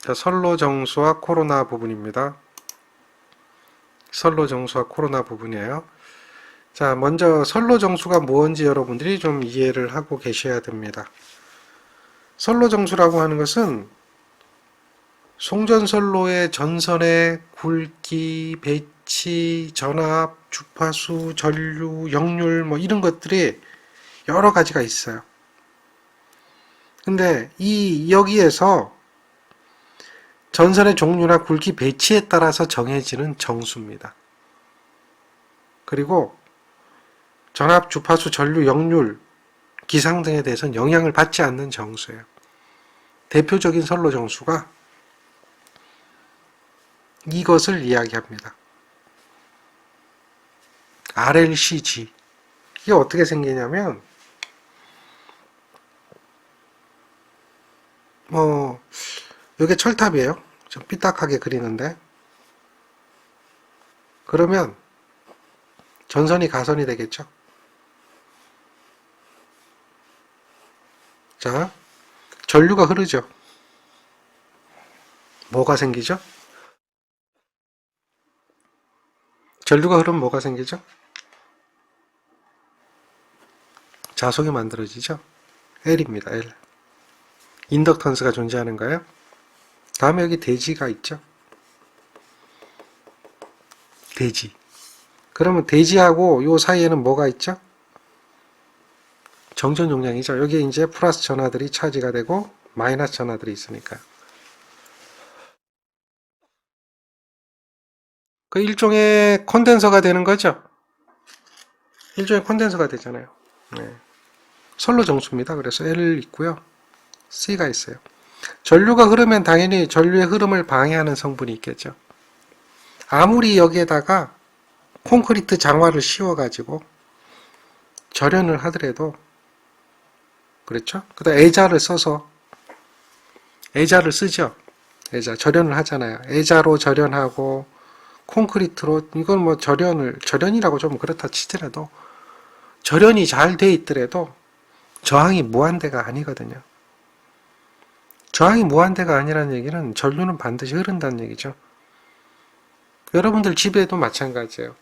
자, 선로정수와 코로나 부분입니다. 선로정수와 코로나 부분이에요. 자, 먼저 선로정수가 뭔지 여러분들이 좀 이해를 하고 계셔야 됩니다. 선로정수라고 하는 것은 송전선로의 전선의 굵기, 배치, 전압, 주파수, 전류, 역률 뭐 이런 것들이 여러 가지가 있어요. 근데 여기에서 전선의 종류나 굵기, 배치에 따라서 정해지는 정수입니다. 그리고 전압, 주파수, 전류, 역률, 기상 등에 대해서는 영향을 받지 않는 정수예요. 대표적인 선로 정수가 이것을 이야기합니다. RLCG. 이게 어떻게 생기냐면 이게 철탑이에요. 좀 삐딱하게 그리는데 그러면 전선이 가선이 되겠죠. 자, 전류가 흐르죠. 뭐가 생기죠? 전류가 흐르면 뭐가 생기죠? 자석이 만들어지죠. L입니다. L. 인덕턴스가 존재하는가요? 다음에 여기 대지가 있죠. 대지. 그러면 대지하고 요 사이에는 뭐가 있죠? 정전 용량이죠. 여기에 이제 플러스 전하들이 차지가 되고 마이너스 전하들이 있으니까요. 그 일종의 콘덴서가 되는 거죠. 일종의 콘덴서가 되잖아요. 네. 선로 정수입니다. 그래서 L 있고요. C가 있어요. 전류가 흐르면 당연히 전류의 흐름을 방해하는 성분이 있겠죠. 아무리 여기에다가 콘크리트 장화를 씌워가지고 절연을 하더라도 그렇죠? 그다음 애자를 써서 애자를 쓰죠. 애자 절연을 하잖아요. 애자로 절연하고 콘크리트로 이건 뭐 절연이라고 좀 그렇다 치더라도 절연이 잘 돼 있더라도 저항이 무한대가 아니거든요. 저항이 무한대가 아니라는 얘기는 전류는 반드시 흐른다는 얘기죠. 여러분들 집에도 마찬가지예요.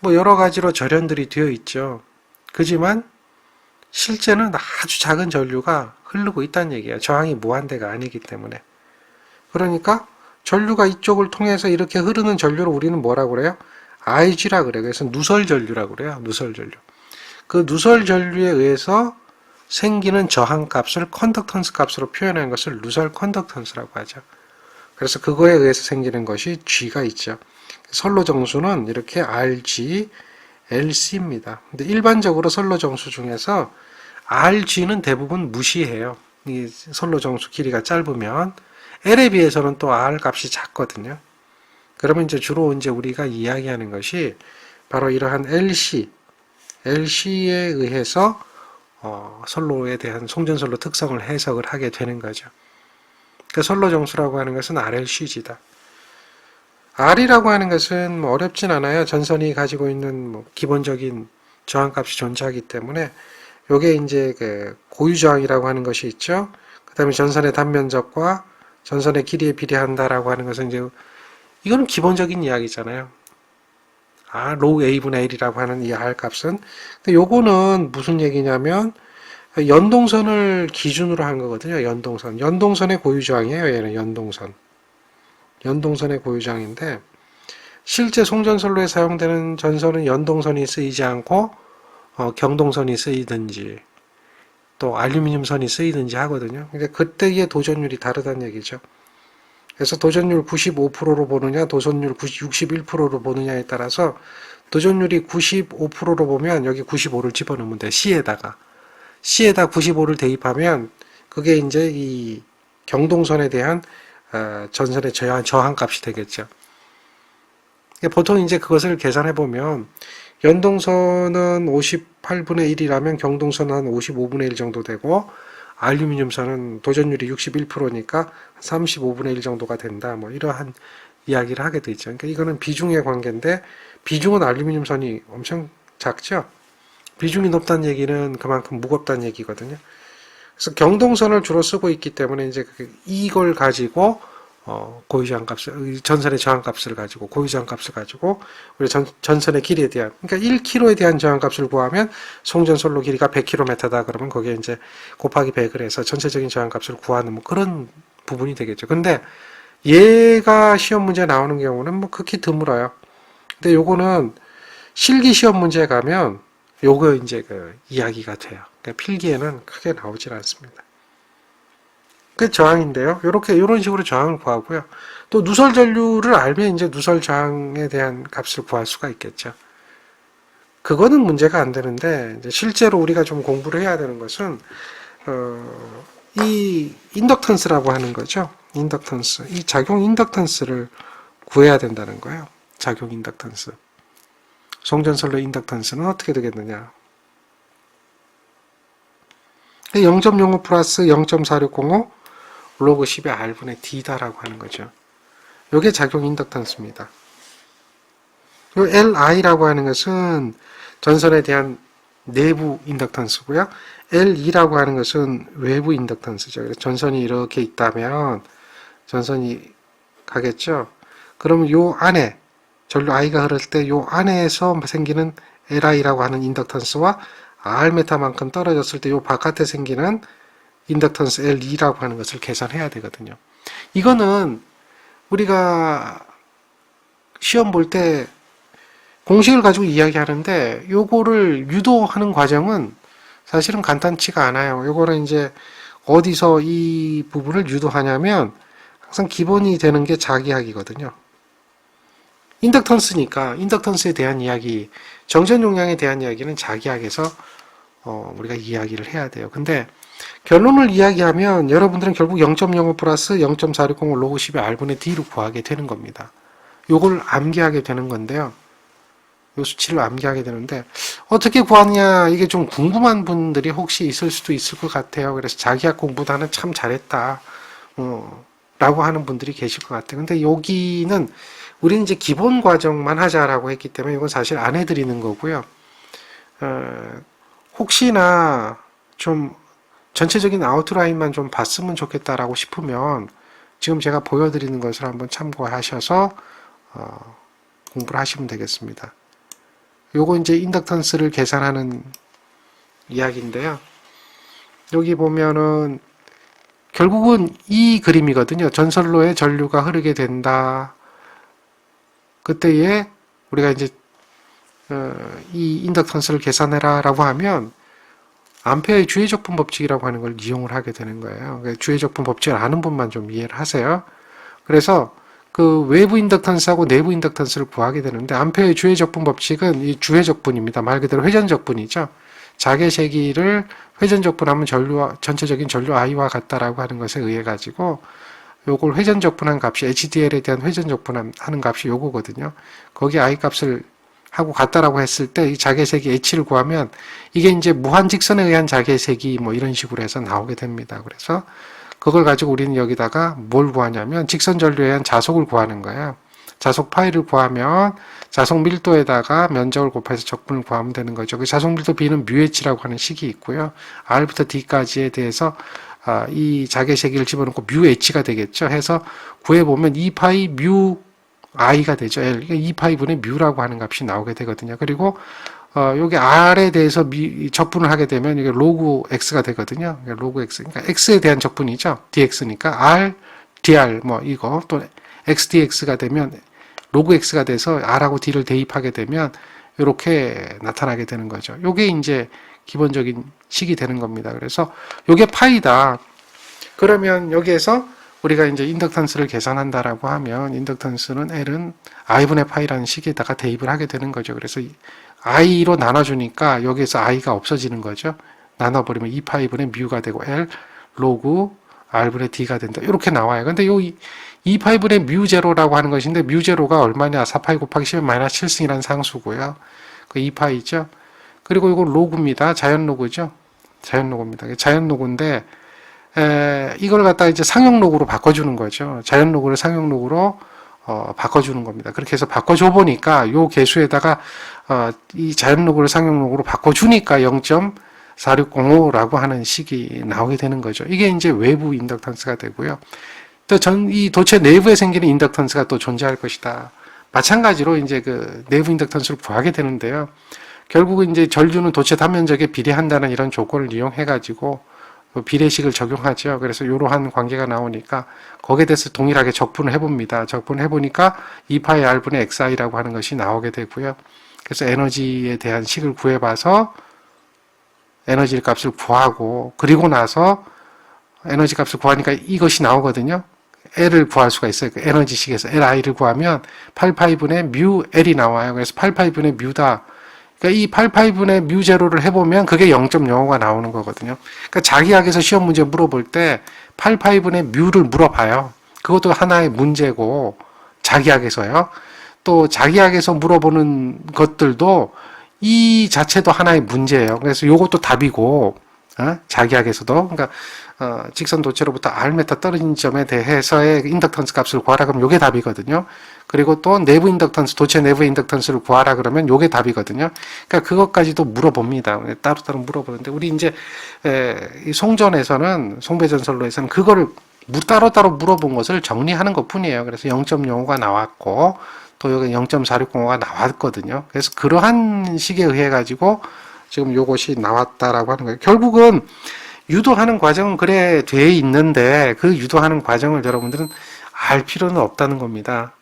뭐 여러 가지로 절연들이 되어 있죠. 그지만 실제는 아주 작은 전류가 흐르고 있다는 얘기예요. 저항이 무한대가 아니기 때문에. 그러니까 전류가 이쪽을 통해서 이렇게 흐르는 전류를 우리는 뭐라고 그래요? IG라 그래요. 그래서 누설 전류라고 그래요. 누설 전류. 그 누설 전류에 의해서 생기는 저항 값을 컨덕턴스 값으로 표현하는 것을 누설 컨덕턴스라고 하죠. 그래서 그거에 의해서 생기는 것이 G가 있죠. 선로 정수는 이렇게 RG, LC입니다. 근데 일반적으로 선로 정수 중에서 RG는 대부분 무시해요. 이 선로 정수 길이가 짧으면 L에 비해서는 또 R 값이 작거든요. 그러면 이제 주로 이제 우리가 이야기하는 것이 바로 이러한 LC에 의해서 선로에 대한 송전선로 특성을 해석을 하게 되는 거죠. 그 선로 정수라고 하는 것은 RLCG다. R이라고 하는 것은 뭐 어렵진 않아요. 전선이 가지고 있는 뭐 기본적인 저항값이 존재하기 때문에 요게 이제 그 고유저항이라고 하는 것이 있죠. 그 다음에 전선의 단면적과 전선의 길이에 비례한다라고 하는 것은 이제 이거는 기본적인 이야기잖아요. 로우 A분의 L이라고 하는 이 R 값은. 근데 요거는 무슨 얘기냐면 연동선을 기준으로 한 거거든요. 연동선. 연동선의 고유저항이에요. 얘는 연동선. 연동선의 고유저항인데 실제 송전선로에 사용되는 전선은 연동선이 쓰이지 않고 경동선이 쓰이든지 또 알루미늄선이 쓰이든지 하거든요. 근데 그때의 도전율이 다르다는 얘기죠. 그래서 도전율 95%로 보느냐 도전율 61%로 보느냐에 따라서 도전율이 95%로 보면 여기 95를 집어넣으면 돼. C에다 95를 대입하면 그게 이제 이 경동선에 대한 전선의 저항 값이 되겠죠. 보통 이제 그것을 계산해 보면 연동선은 58분의 1이라면 경동선은 한 55분의 1 정도 되고 알루미늄선은 도전율이 61%니까 35분의 1 정도가 된다. 뭐 이러한 이야기를 하게 되죠. 그러니까 이거는 비중의 관계인데 비중은 알루미늄선이 엄청 작죠. 비중이 높다는 얘기는 그만큼 무겁다는 얘기거든요. 그래서 경동선을 주로 쓰고 있기 때문에 이제 이걸 가지고 고유저항값을 전선의 저항값을 가지고 고유저항값을 가지고 우리 전선의 길이에 대한 그러니까 1km에 대한 저항값을 구하면 송전솔로 길이가 100km다 그러면 거기에 이제 곱하기 100을 해서 전체적인 저항값을 구하는 뭐 그런 부분이 되겠죠. 근데 얘가 시험 문제 나오는 경우는 뭐 극히 드물어요. 근데 요거는 실기 시험 문제에 가면 요거 이제 그 이야기가 돼요. 그러니까 필기에는 크게 나오질 않습니다. 그 저항인데요. 이런 식으로 저항을 구하고요. 또 누설 전류를 알면 이제 누설 저항에 대한 값을 구할 수가 있겠죠. 그거는 문제가 안 되는데 이제 실제로 우리가 좀 공부를 해야 되는 것은 이 인덕턴스라고 하는 거죠. 인덕턴스. 이 작용 인덕턴스를 구해야 된다는 거예요. 작용 인덕턴스. 송전솔로 인덕턴스는 어떻게 되겠느냐. 0.05 플러스 0.4605 로그 10의 R분의 D다라고 하는 거죠. 이게 작용 인덕턴스입니다. Li라고 하는 것은 전선에 대한 내부 인덕턴스고요. L2라고 하는 것은 외부 인덕턴스죠. 그래서 전선이 이렇게 있다면 전선이 가겠죠. 그러면 요 안에 전류 I가 흐를 때 요 안에서 생기는 Li라고 하는 인덕턴스와 R메타만큼 떨어졌을 때 요 바깥에 생기는 인덕턴스 L2라고 하는 것을 계산해야 되거든요. 이거는 우리가 시험 볼 때 공식을 가지고 이야기하는데 요거를 유도하는 과정은 사실은 간단치가 않아요. 요거는 이제 어디서 이 부분을 유도하냐면 항상 기본이 되는 게 자기학이거든요. 인덕턴스니까 인덕턴스에 대한 이야기, 정전 용량에 대한 이야기는 자기학에서 우리가 이야기를 해야 돼요. 근데 결론을 이야기하면 여러분들은 결국 0.05 플러스 0.4605 로그 10의 R분의 D로 구하게 되는 겁니다. 요걸 암기하게 되는 건데요. 요 수치를 암기하게 되는데 어떻게 구하느냐 이게 좀 궁금한 분들이 혹시 있을 수도 있을 것 같아요. 그래서 자기학 공부다는 참 잘했다 라고 하는 분들이 계실 것 같아요. 근데 여기는 우리는 이제 기본 과정만 하자라고 했기 때문에 이건 사실 안 해드리는 거고요. 혹시나 좀 전체적인 아웃라인만 좀 봤으면 좋겠다라고 싶으면 지금 제가 보여드리는 것을 한번 참고하셔서 공부를 하시면 되겠습니다. 요거 이제 인덕턴스를 계산하는 이야기인데요. 여기 보면은 결국은 이 그림이거든요. 전선로에 전류가 흐르게 된다. 그때에 우리가 이제 이 인덕턴스를 계산해라 라고 하면 암페어의 주해적분 법칙이라고 하는 걸 이용을 하게 되는 거예요. 주해적분 법칙을 아는 분만 좀 이해를 하세요. 그래서 그 외부 인덕턴스하고 내부 인덕턴스를 구하게 되는데 암페어의 주해적분 법칙은 이 주해적분입니다. 말 그대로 회전적분이죠. 자개 세기를 회전적분하면 전체적인 전류 I와 같다라고 하는 것에 의해 가지고 요걸 회전적분한 값이 HDL에 대한 회전적분하는 값이 요거거든요. 거기 I 값을 하고 같다라고 했을 때 이 자개세기 H를 구하면 이게 이제 무한직선에 의한 자개세기 뭐 이런 식으로 해서 나오게 됩니다. 그래서 그걸 가지고 우리는 여기다가 뭘 구하냐면 직선 전류에 의한 자속을 구하는 거예요. 자속 파이를 구하면 자속 밀도에다가 면적을 곱해서 적분을 구하면 되는 거죠. 그 자속 밀도 B는 μh라고 하는 식이 있고요. R부터 D까지에 대해서 이 자개세기를 집어넣고 μh가 되겠죠. 해서 구해보면 2파이 μ i가 되죠. L. 그러니까 2파이분의 μ라고 하는 값이 나오게 되거든요. 그리고 여기 R에 대해서 적분을 하게 되면 이게 로그 X가 되거든요. 그러니까 로그 X. 그러니까 X에 대한 적분이죠. DX니까 R, DR 뭐 이거 또 XDX가 되면 로그 X가 돼서 R하고 D를 대입하게 되면 이렇게 나타나게 되는 거죠. 요게 이제 기본적인 식이 되는 겁니다. 그래서 요게 파이다. 그러면 여기에서 우리가 이제 인덕턴스를 계산한다라고 하면 인덕턴스는 L은 I분의 파이라는 식에다가 대입을 하게 되는 거죠. 그래서 I로 나눠주니까 여기에서 I가 없어지는 거죠. 나눠버리면 2파이분의 μ가 되고 L 로그 R분의 D가 된다. 이렇게 나와요. 근데 요 2파이분의 μ0라고 하는 것인데 μ0가 얼마냐? 4파이 곱하기 10의 마이너스 7승이라는 상수고요. 그 2파이죠. 그리고 이거 로그입니다. 자연 로그죠. 자연 로그입니다. 자연 로그인데 이걸 갖다가 이제 상용 로그로 바꿔주는 거죠. 자연 로그를 상용 로그로 바꿔주는 겁니다. 그렇게 해서 바꿔줘 보니까 요 개수에다가 이 자연 로그를 상용 로그로 바꿔주니까 4605라고 하는 식이 나오게 되는 거죠. 이게 이제 외부 인덕턴스가 되고요. 또 이 도체 내부에 생기는 인덕턴스가 또 존재할 것이다. 마찬가지로 이제 그 내부 인덕턴스를 구하게 되는데요. 결국은 이제 전류는 도체 단면적에 비례한다는 이런 조건을 이용해 가지고 비례식을 적용하죠. 그래서 이러한 관계가 나오니까 거기에 대해서 동일하게 적분을 해봅니다. 적분을 해보니까 2파이 R분의 XI라고 하는 것이 나오게 되고요. 그래서 에너지에 대한 식을 구해봐서 에너지 값을 구하고, 그리고 나서 에너지 값을 구하니까 이것이 나오거든요. L을 구할 수가 있어요. 그 에너지식에서 Li를 구하면 8파이분의 뮤 L이 나와요. 그래서 8파이분의 뮤다. 그러니까 이 8파이분의 뮤 제로를 해보면 그게 0.05가 나오는 거거든요. 그러니까 자기학에서 시험 문제 물어볼 때 8파이분의 뮤를 물어봐요. 그것도 하나의 문제고, 자기학에서요. 또 자기학에서 물어보는 것들도 이 자체도 하나의 문제예요. 그래서 요것도 답이고, 자기학에서도. 그러니까 직선 도체로부터 R메타 떨어진 점에 대해서의 인덕턴스 값을 구하라 그러면 요게 답이거든요. 그리고 또 내부 인덕턴스, 도체 내부의 인덕턴스를 구하라 그러면 요게 답이거든요. 그러니까 그것까지도 물어봅니다. 따로따로 물어보는데, 우리 이제 이 송전에서는, 송배전설로에서는 그거를 따로따로 물어본 것을 정리하는 것 뿐이에요. 그래서 0.05가 나왔고, 또 여기 0.460가 나왔거든요. 그래서 그러한 식에 의해 가지고 지금 요것이 나왔다라고 하는 거예요. 결국은 유도하는 과정은 그래 돼 있는데, 그 유도하는 과정을 여러분들은 알 필요는 없다는 겁니다.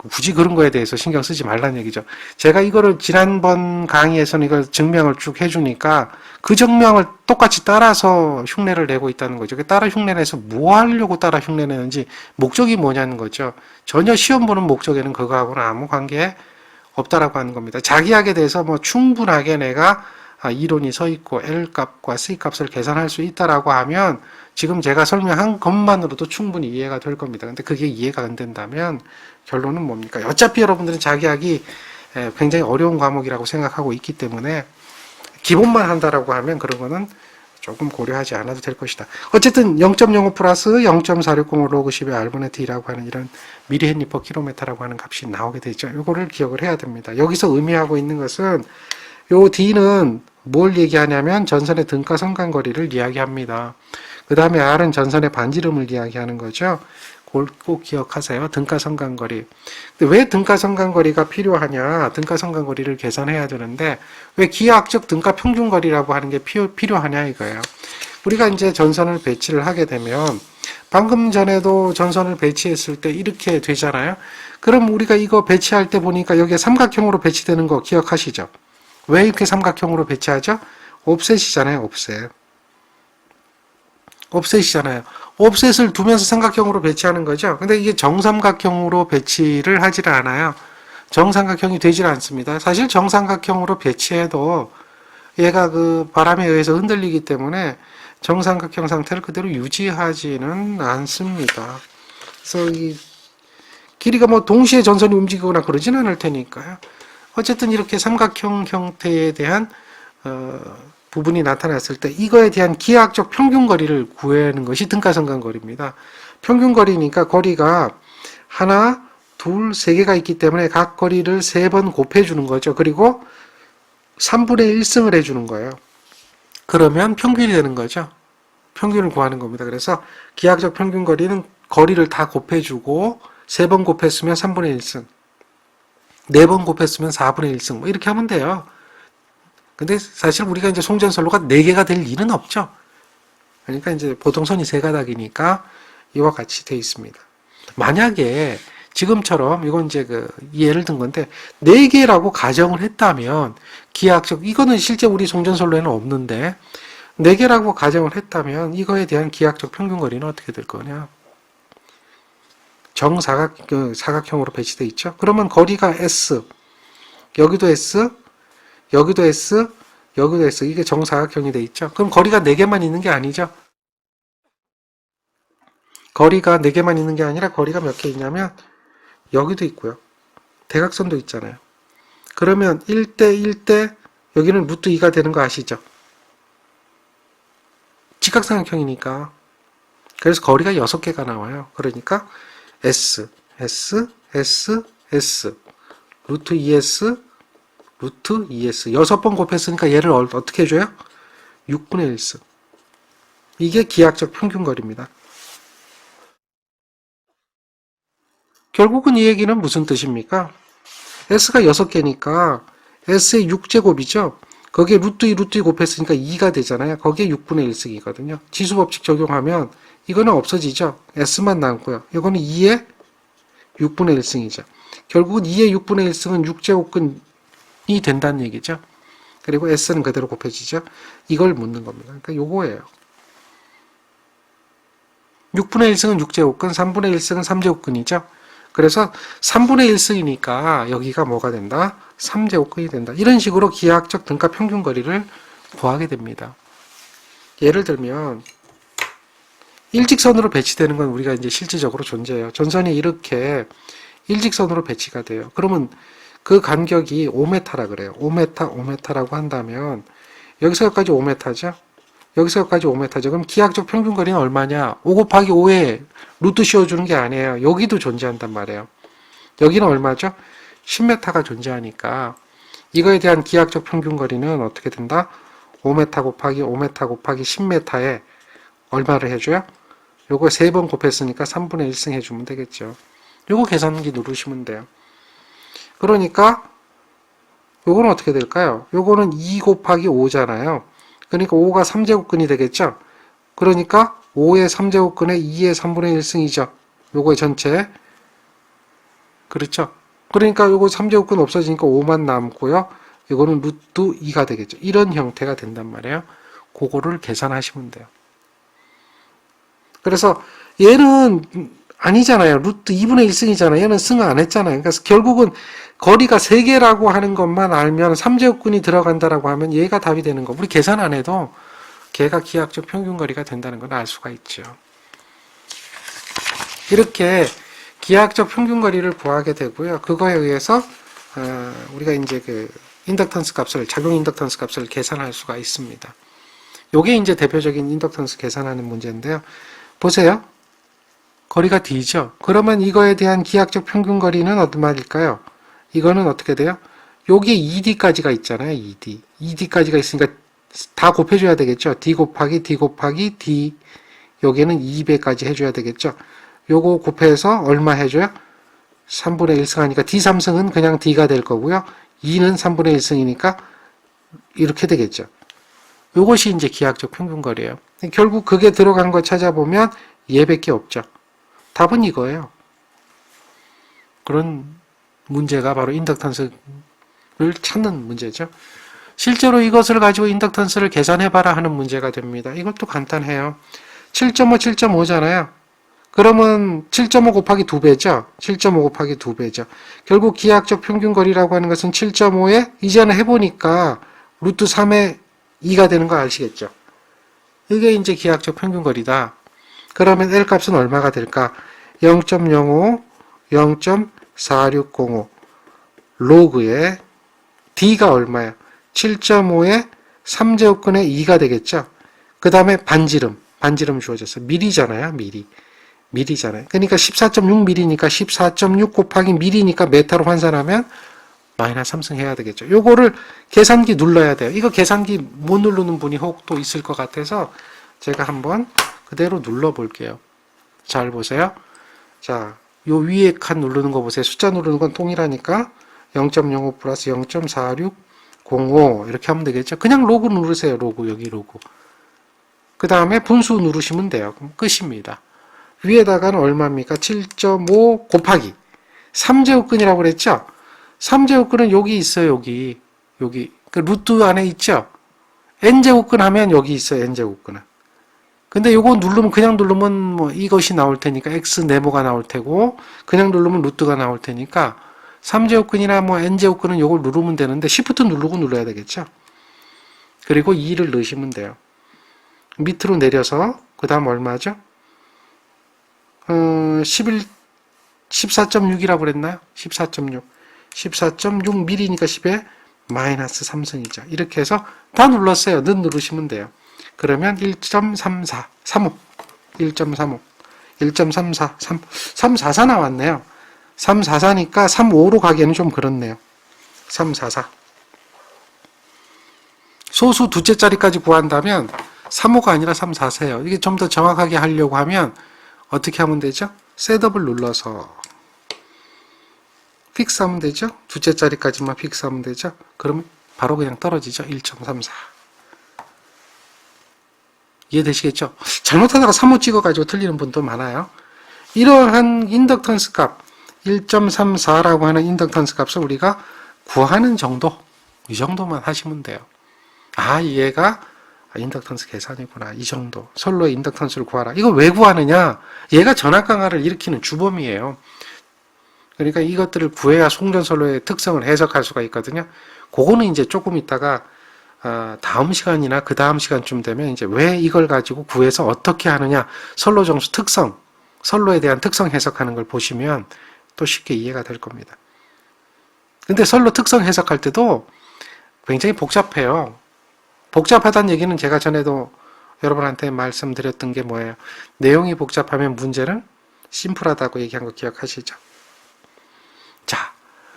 굳이 그런 거에 대해서 신경 쓰지 말라는 얘기죠. 제가 이거를 지난번 강의에서는 이걸 증명을 쭉 해주니까 그 증명을 똑같이 따라서 흉내를 내고 있다는 거죠. 따라 흉내내서 뭐 하려고 따라 흉내내는지, 목적이 뭐냐는 거죠. 전혀 시험 보는 목적에는 그거하고는 아무 관계 없다라고 하는 겁니다. 자기학에 대해서 뭐 충분하게 내가 이론이 서 있고 L 값과 C 값을 계산할 수 있다라고 하면 지금 제가 설명한 것만으로도 충분히 이해가 될 겁니다. 근데 그게 이해가 안 된다면 결론은 뭡니까? 어차피 여러분들은 자기학이 굉장히 어려운 과목이라고 생각하고 있기 때문에 기본만 한다라고 하면 그런 거는 조금 고려하지 않아도 될 것이다. 어쨌든 0.05 플러스 0.460 로그 10의 R분의 D라고 하는 이런 미리헨리 퍼 킬로미터라고 하는 값이 나오게 되죠. 이거를 기억을 해야 됩니다. 여기서 의미하고 있는 것은 요 D는 뭘 얘기하냐면 전선의 등가 성간거리를 이야기합니다. 그 다음에 R은 전선의 반지름을 이야기하는 거죠. 꼭 기억하세요. 등가 성간거리. 근데 왜 등가 성간거리가 필요하냐? 등가 성간거리를 계산해야 되는데 왜 기하학적 등가 평균거리라고 하는 게 필요하냐 이거예요. 우리가 이제 전선을 배치를 하게 되면 방금 전에도 전선을 배치했을 때 이렇게 되잖아요. 그럼 우리가 이거 배치할 때 보니까 여기에 삼각형으로 배치되는 거 기억하시죠? 왜 이렇게 삼각형으로 배치하죠? 옵셋이잖아요. 옵셋이잖아요. 옵셋을 두면서 삼각형으로 배치하는 거죠. 근데 이게 정삼각형으로 배치를 하질 않아요. 정삼각형이 되질 않습니다. 사실 정삼각형으로 배치해도 얘가 그 바람에 의해서 흔들리기 때문에 정삼각형 상태를 그대로 유지하지는 않습니다. 그래서 이 길이가 뭐 동시에 전선이 움직이거나 그러진 않을 테니까요. 어쨌든 이렇게 삼각형 형태에 대한 부분이 나타났을 때 이거에 대한 기하학적 평균거리를 구하는 것이 등가성간거리입니다. 평균거리니까 거리가 하나, 둘, 세 개가 있기 때문에 각 거리를 3번 곱해주는 거죠. 그리고 3분의 1승을 해주는 거예요. 그러면 평균이 되는 거죠. 평균을 구하는 겁니다. 그래서 기하학적 평균거리는 거리를 다 곱해주고 3번 곱했으면 3분의 1승, 4번 곱했으면 4분의 1승 뭐 이렇게 하면 돼요. 근데 사실 우리가 이제 송전선로가 4개가 될 일은 없죠. 그러니까 이제 보통선이 3가닥이니까 이와 같이 되어 있습니다. 만약에 지금처럼 이건 이제 그 예를 든 건데 4개라고 가정을 했다면 기하학적, 이거는 실제 우리 송전선로에는 없는데 4개라고 가정을 했다면 이거에 대한 기하학적 평균거리는 어떻게 될 거냐? 사각형으로 배치되어 있죠. 그러면 거리가 S, 여기도 S, 여기도 S, 여기도 S, 이게 정사각형이 되어 있죠. 그럼 거리가 4개만 있는 게 아니죠. 거리가 4개만 있는 게 아니라 거리가 몇 개 있냐면 여기도 있고요. 대각선도 있잖아요. 그러면 1대 1대 여기는 루트 2가 되는 거 아시죠? 직각삼각형이니까. 그래서 거리가 6개가 나와요. 그러니까 S, S, S, S, 루트 2S, 루트 2S. 6번 곱했으니까 얘를 어떻게 해줘요? 6분의 1승. 이게 기하학적 평균거리입니다. 결국은 이 얘기는 무슨 뜻입니까? S가 6개니까 S의 6제곱이죠. 거기에 루트 2, 루트 2 곱했으니까 2가 되잖아요. 거기에 6분의 1승이거든요. 지수법칙 적용하면 이거는 없어지죠. S만 남고요. 이거는 2의 6분의 1승이죠. 결국은 2의 6분의 1승은 6제곱근이 된다는 얘기죠. 그리고 S는 그대로 곱해지죠. 이걸 묻는 겁니다. 그러니까 요거예요. 6분의 1승은 6제곱근, 3분의 1승은 3제곱근이죠. 그래서 3분의 1승이니까 여기가 뭐가 된다? 3제곱근이 된다. 이런 식으로 기하학적 등가 평균거리를 구하게 됩니다. 예를 들면 일직선으로 배치되는 건 우리가 이제 실질적으로 존재해요. 전선이 이렇게 일직선으로 배치가 돼요. 그러면 그 간격이 5m라 그래요. 5m라고 한다면 여기서 여기까지 5m죠. 여기서 여기까지 5m죠. 그럼 기하학적 평균거리는 얼마냐? 5 곱하기 5에 루트 씌워주는 게 아니에요. 여기도 존재한단 말이에요. 여기는 얼마죠? 10m가 존재하니까 이거에 대한 기하학적 평균거리는 어떻게 된다? 5m 곱하기 5m 곱하기 10m에 얼마를 해줘요? 요거 3번 곱했으니까 3분의 1승 해주면 되겠죠. 요거 계산기 누르시면 돼요. 그러니까 요거는 어떻게 될까요? 요거는 2 곱하기 5잖아요. 그러니까 5가 3제곱근이 되겠죠? 그러니까 5의 3제곱근에 2의 3분의 1승이죠. 요거의 전체. 그렇죠? 그러니까 요거 3제곱근 없어지니까 5만 남고요. 이거는 루트 2가 되겠죠. 이런 형태가 된단 말이에요. 그거를 계산하시면 돼요. 그래서 얘는 아니잖아요. 루트 2분의 1승이잖아요. 얘는 승 안 했잖아요. 그러니까 결국은 거리가 3개라고 하는 것만 알면 3제곱근이 들어간다라고 하면 얘가 답이 되는 거. 우리 계산 안 해도 걔가 기하학적 평균거리가 된다는 걸 알 수가 있죠. 이렇게 기하학적 평균거리를 구하게 되고요. 그거에 의해서 우리가 이제 그 인덕턴스 값을, 작용 인덕턴스 값을 계산할 수가 있습니다. 요게 이제 대표적인 인덕턴스 계산하는 문제인데요. 보세요. 거리가 D죠. 그러면 이거에 대한 기하학적 평균거리는 어떤 말일까요? 이거는 어떻게 돼요? 여기에 ED까지가 있잖아요. ED. ED까지가 있으니까 다 곱해줘야 되겠죠. D 곱하기 D 곱하기 D. 여기에는 2배까지 해줘야 되겠죠. 요거 곱해서 얼마 해줘요? 3분의 1승 하니까 D3승은 그냥 D가 될 거고요. 2는 3분의 1승이니까 이렇게 되겠죠. 요것이 이제 기하학적 평균거리예요. 결국 그게 들어간 거 찾아보면 얘밖에 없죠. 답은 이거예요. 그런 문제가 바로 인덕턴스를 찾는 문제죠. 실제로 이것을 가지고 인덕턴스를 계산해봐라 하는 문제가 됩니다. 이것도 간단해요. 7.5, 7.5잖아요. 그러면 7.5 곱하기 2배죠. 7.5 곱하기 2배죠. 결국 기하학적 평균거리라고 하는 것은 7.5에 이제는 해보니까 루트 3의 2가 되는 거 아시겠죠? 이게 이제 기하학적 평균거리다. 그러면 L 값은 얼마가 될까? 0.05, 0.4605 로그에 D가 얼마야? 7.5에 3제곱근의 2가 되겠죠? 그 다음에 반지름 주어졌어요. 미리잖아요. 미리잖아요. 그러니까 14.6mm니까 14.6 곱하기 미리니까 메타로 환산하면 마이너스 3승 해야 되겠죠. 요거를 계산기 눌러야 돼요. 이거 계산기 못 누르는 분이 혹 또 있을 것 같아서 제가 한번 그대로 눌러 볼게요. 잘 보세요. 자, 요 위에 칸 누르는 거 보세요. 숫자 누르는 건 동일하니까 0.05 플러스 0.4605 이렇게 하면 되겠죠. 그냥 로그 누르세요. 로그, 여기 로그. 그 다음에 분수 누르시면 돼요. 그럼 끝입니다. 위에다가는 얼마입니까? 7.5 곱하기 3제곱근이라고 그랬죠? 3제곱근은 여기 있어요. 여기 그 루트 안에 있죠? n제곱근 하면 여기 있어요. n제곱근은. 근데 요거 누르면, 그냥 누르면 뭐 이것이 나올 테니까 x 네모가 나올 테고, 그냥 누르면 루트가 나올 테니까 3제곱근이나 뭐 n제곱근은 요걸 누르면 되는데 시프트 누르고 눌러야 되겠죠. 그리고 2를 넣으시면 돼요. 밑으로 내려서 그 다음 얼마죠? 14.6이라고 그랬나요? 14.6 14.6mm니까 10에 마이너스 3승이죠. 이렇게 해서 다 눌렀어요. 는 누르시면 돼요. 그러면 1.34 35 1.35 1.34 344 나왔네요. 344니까 35로 가기에는 좀 그렇네요. 344 소수 두째 자리까지 구한다면 3호가 아니라 3, 4세요. 이게 좀 더 정확하게 하려고 하면 어떻게 하면 되죠? 셋업을 눌러서 픽스 하면 되죠? 두째 자리까지만 픽스 하면 되죠? 그러면 바로 그냥 떨어지죠? 1.34. 이해되시겠죠? 잘못하다가 3호 찍어가지고 틀리는 분도 많아요. 이러한 인덕턴스 값 1.34라고 하는 인덕턴스 값을 우리가 구하는 정도, 이 정도만 하시면 돼요. 아, 얘가 인덕턴스 계산이구나. 이 정도. 선로의 인덕턴스를 구하라. 이거 왜 구하느냐? 얘가 전압 강화를 일으키는 주범이에요. 그러니까 이것들을 구해야 송전선로의 특성을 해석할 수가 있거든요. 그거는 이제 조금 있다가 다음 시간이나 그 다음 시간쯤 되면 이제 왜 이걸 가지고 구해서 어떻게 하느냐, 선로 정수 특성, 선로에 대한 특성 해석하는 걸 보시면 또 쉽게 이해가 될 겁니다. 근데 선로 특성 해석할 때도 굉장히 복잡해요. 복잡하다는 얘기는 제가 전에도 여러분한테 말씀드렸던 게 뭐예요? 내용이 복잡하면 문제는 심플하다고 얘기한 거 기억하시죠? 자,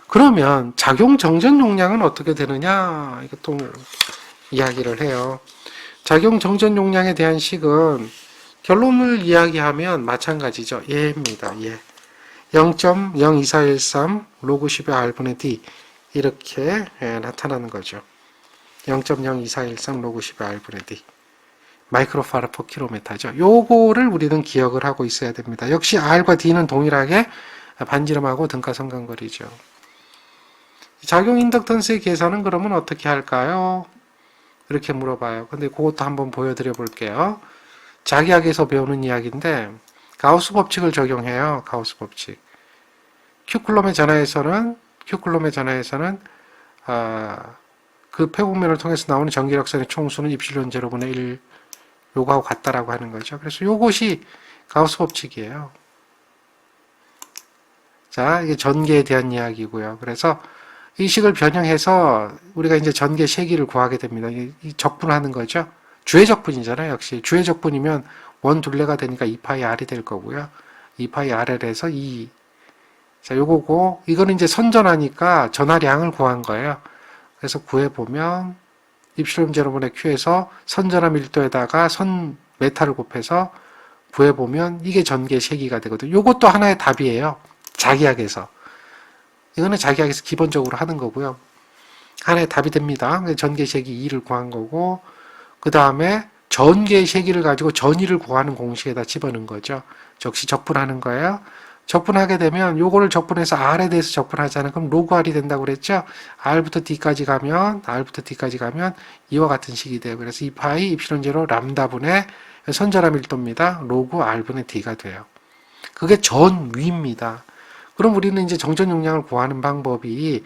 그러면 작용 정전 용량은 어떻게 되느냐? 이것도 이야기를 해요. 작용 정전 용량에 대한 식은 결론을 이야기하면 마찬가지죠. 얘입니다. 얘. 0.02413 로그 10의 R분의 D 이렇게 나타나는 거죠. 0.02413 로그 10의 R분의 D 마이크로파라 퍼 킬로미터죠. 요거를 우리는 기억을 하고 있어야 됩니다. 역시 R과 D는 동일하게 반지름하고 등가성간거리죠. 작용 인덕턴스의 계산은 그러면 어떻게 할까요? 이렇게 물어봐요. 근데 그것도 한번 보여드려 볼게요. 자기학에서 배우는 이야기인데 가우스 법칙을 적용해요. 가우스 법칙. Q쿨럼의 전하에서는 그 폐곡면을 통해서 나오는 전기력선의 총수는 입실론 제로분의 1 요거하고 같다라고 하는 거죠. 그래서 요것이 가우스 법칙이에요. 자, 이게 전개에 대한 이야기고요. 그래서 이 식을 변형해서 우리가 이제 전개 세기를 구하게 됩니다. 이 적분하는 거죠. 주의 적분이잖아요. 역시 주의 적분이면 원 둘레가 되니까 2파이 R이 될 거고요. 2파이 RL에서 2. 자, 요거고 이거는 이제 선전하니까 전하량을 구한 거예요. 그래서 구해보면 입실름 제로분의 Q에서 선전함 1도에다가 선 메타를 곱해서 구해보면 이게 전개 세기가 되거든요. 요것도 하나의 답이에요. 자기학에서. 이거는 자기학에서 기본적으로 하는 거고요. 하나의 답이 됩니다. 전개 세기 2를 구한 거고 그 다음에 전개 세기를 가지고 전위를 구하는 공식에다 집어넣은 거죠. 역시 적분하는 거예요. 적분하게 되면 요거를 적분해서 R에 대해서 적분하잖아요. 그럼 로그 R이 된다고 그랬죠. R부터 D까지 가면 이와 같은 식이 돼요. 그래서 2파이 입실론 제로 람다분의 선전함 1도입니다. 로그 R분의 D가 돼요. 그게 전위입니다. 그럼 우리는 이제 정전 용량을 구하는 방법이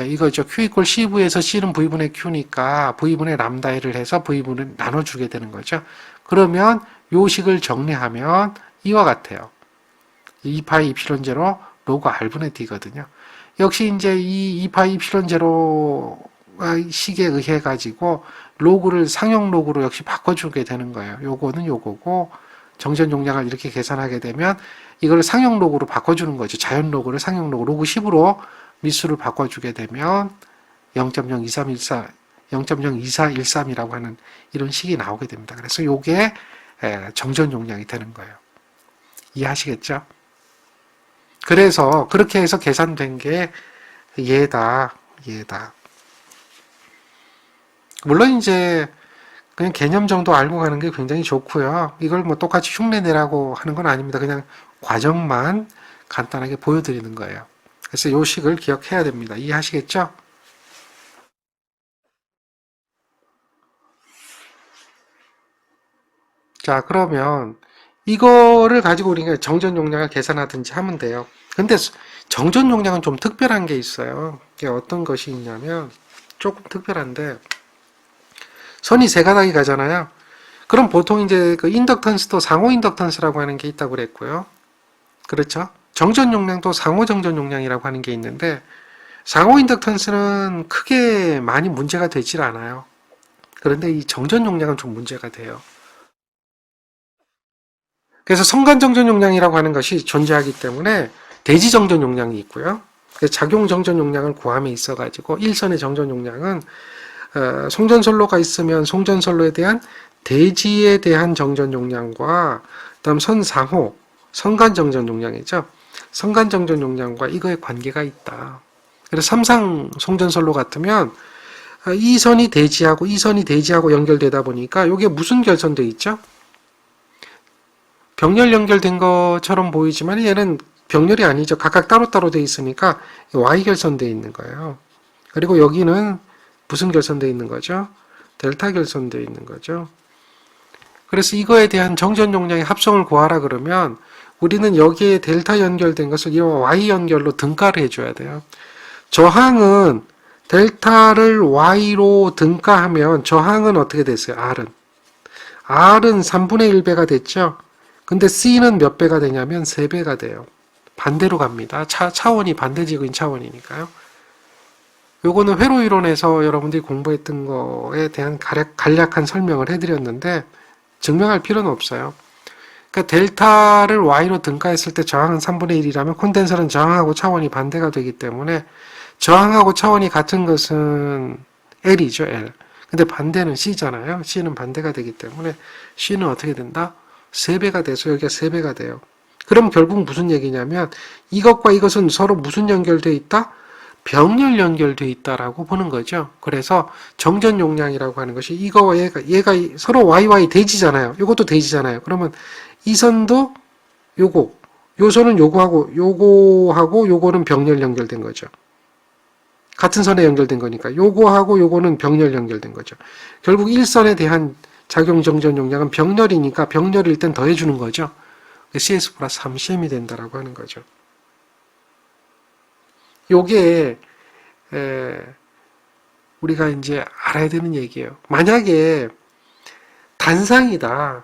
이거죠. Q 이퀄 CV에서 C는 V분의 Q니까 V분의 람다를 해서 V분을 나눠주게 되는 거죠. 그러면 요 식을 정리하면 이와 같아요. 2파이 입실론 제로 로그 R분의 D거든요. 역시 이제 이 2파이 입실론 제로 식에 의해 가지고 로그를 상용 로그로 역시 바꿔주게 되는 거예요. 요거는 요거고 정전 용량을 이렇게 계산하게 되면 이걸 상용 로그로 바꿔주는 거죠. 자연 로그를 상용 로그, 로그 10으로 미수를 바꿔주게 되면 0.02413이라고 하는 이런 식이 나오게 됩니다. 그래서 요게 정전 용량이 되는 거예요. 이해하시겠죠? 그래서 그렇게 해서 계산된 게 얘다. 물론 이제 그냥 개념 정도 알고 가는 게 굉장히 좋고요. 이걸 뭐 똑같이 흉내 내라고 하는 건 아닙니다. 그냥 과정만 간단하게 보여드리는 거예요. 그래서 이 식을 기억해야 됩니다. 이해하시겠죠? 자, 그러면 이거를 가지고 우리가 정전 용량을 계산하든지 하면 돼요. 근데 정전 용량은 좀 특별한 게 있어요. 이게 어떤 것이 있냐면 조금 특별한데 선이 세 가닥이 가잖아요. 그럼 보통 이제 그 인덕턴스도 상호 인덕턴스라고 하는 게 있다고 그랬고요. 그렇죠? 정전 용량도 상호 정전 용량이라고 하는 게 있는데 상호 인덕턴스는 크게 많이 문제가 되질 않아요. 그런데 이 정전 용량은 좀 문제가 돼요. 그래서 성간 정전 용량이라고 하는 것이 존재하기 때문에 대지 정전 용량이 있고요. 작용 정전 용량을 구함에 있어가지고 일선의 정전 용량은 송전선로가 있으면 송전선로에 대한 대지에 대한 정전 용량과 그다음 선상호, 선간 정전 용량이죠. 선간 정전 용량과 이거에 관계가 있다. 그래서 삼상 송전선로 같으면 이 선이 대지하고 이 선이 대지하고 연결되다 보니까 이게 무슨 결선돼 있죠? 병렬 연결된 것처럼 보이지만 얘는 병렬이 아니죠. 각각 따로따로 돼 있으니까 Y 결선돼 있는 거예요. 그리고 여기는 무슨 결선돼 있는 거죠? 델타 결선돼 있는 거죠. 그래서 이거에 대한 정전 용량의 합성을 구하라 그러면 우리는 여기에 델타 연결된 것을 이 Y 연결로 등가를 해줘야 돼요. 저항은 델타를 Y로 등가하면 저항은 어떻게 됐어요? R은 3분의 1배가 됐죠? 근데 C는 몇 배가 되냐면 3배가 돼요. 반대로 갑니다. 차원이 반대지구인 차원이니까요. 요거는 회로이론에서 여러분들이 공부했던 거에 대한 간략한 설명을 해드렸는데 증명할 필요는 없어요. 그러니까 델타를 Y로 등가했을 때 저항은 3분의 1이라면 콘덴서는 저항하고 차원이 반대가 되기 때문에 저항하고 차원이 같은 것은 L이죠, L. 근데 반대는 C잖아요. C는 반대가 되기 때문에 C는 어떻게 된다? 3배가 돼서 여기가 3배가 돼요. 그럼 결국 무슨 얘기냐면 이것과 이것은 서로 무슨 연결되어 있다? 병렬 연결되어 있다라고 보는 거죠. 그래서 정전 용량이라고 하는 것이 이거와 얘가 서로 YY 대지잖아요. 이것도 대지잖아요. 그러면 이 선도 요거, 요 선은 요거하고 요거는 병렬 연결된 거죠. 같은 선에 연결된 거니까 요거하고 요거는 병렬 연결된 거죠. 결국 일선에 대한 작용 정전 용량은 병렬이니까 병렬을 일단 더해주는 거죠. CS 플러스 3CM이 된다라고 하는 거죠. 요게 우리가 이제 알아야 되는 얘기예요. 만약에 단상이다.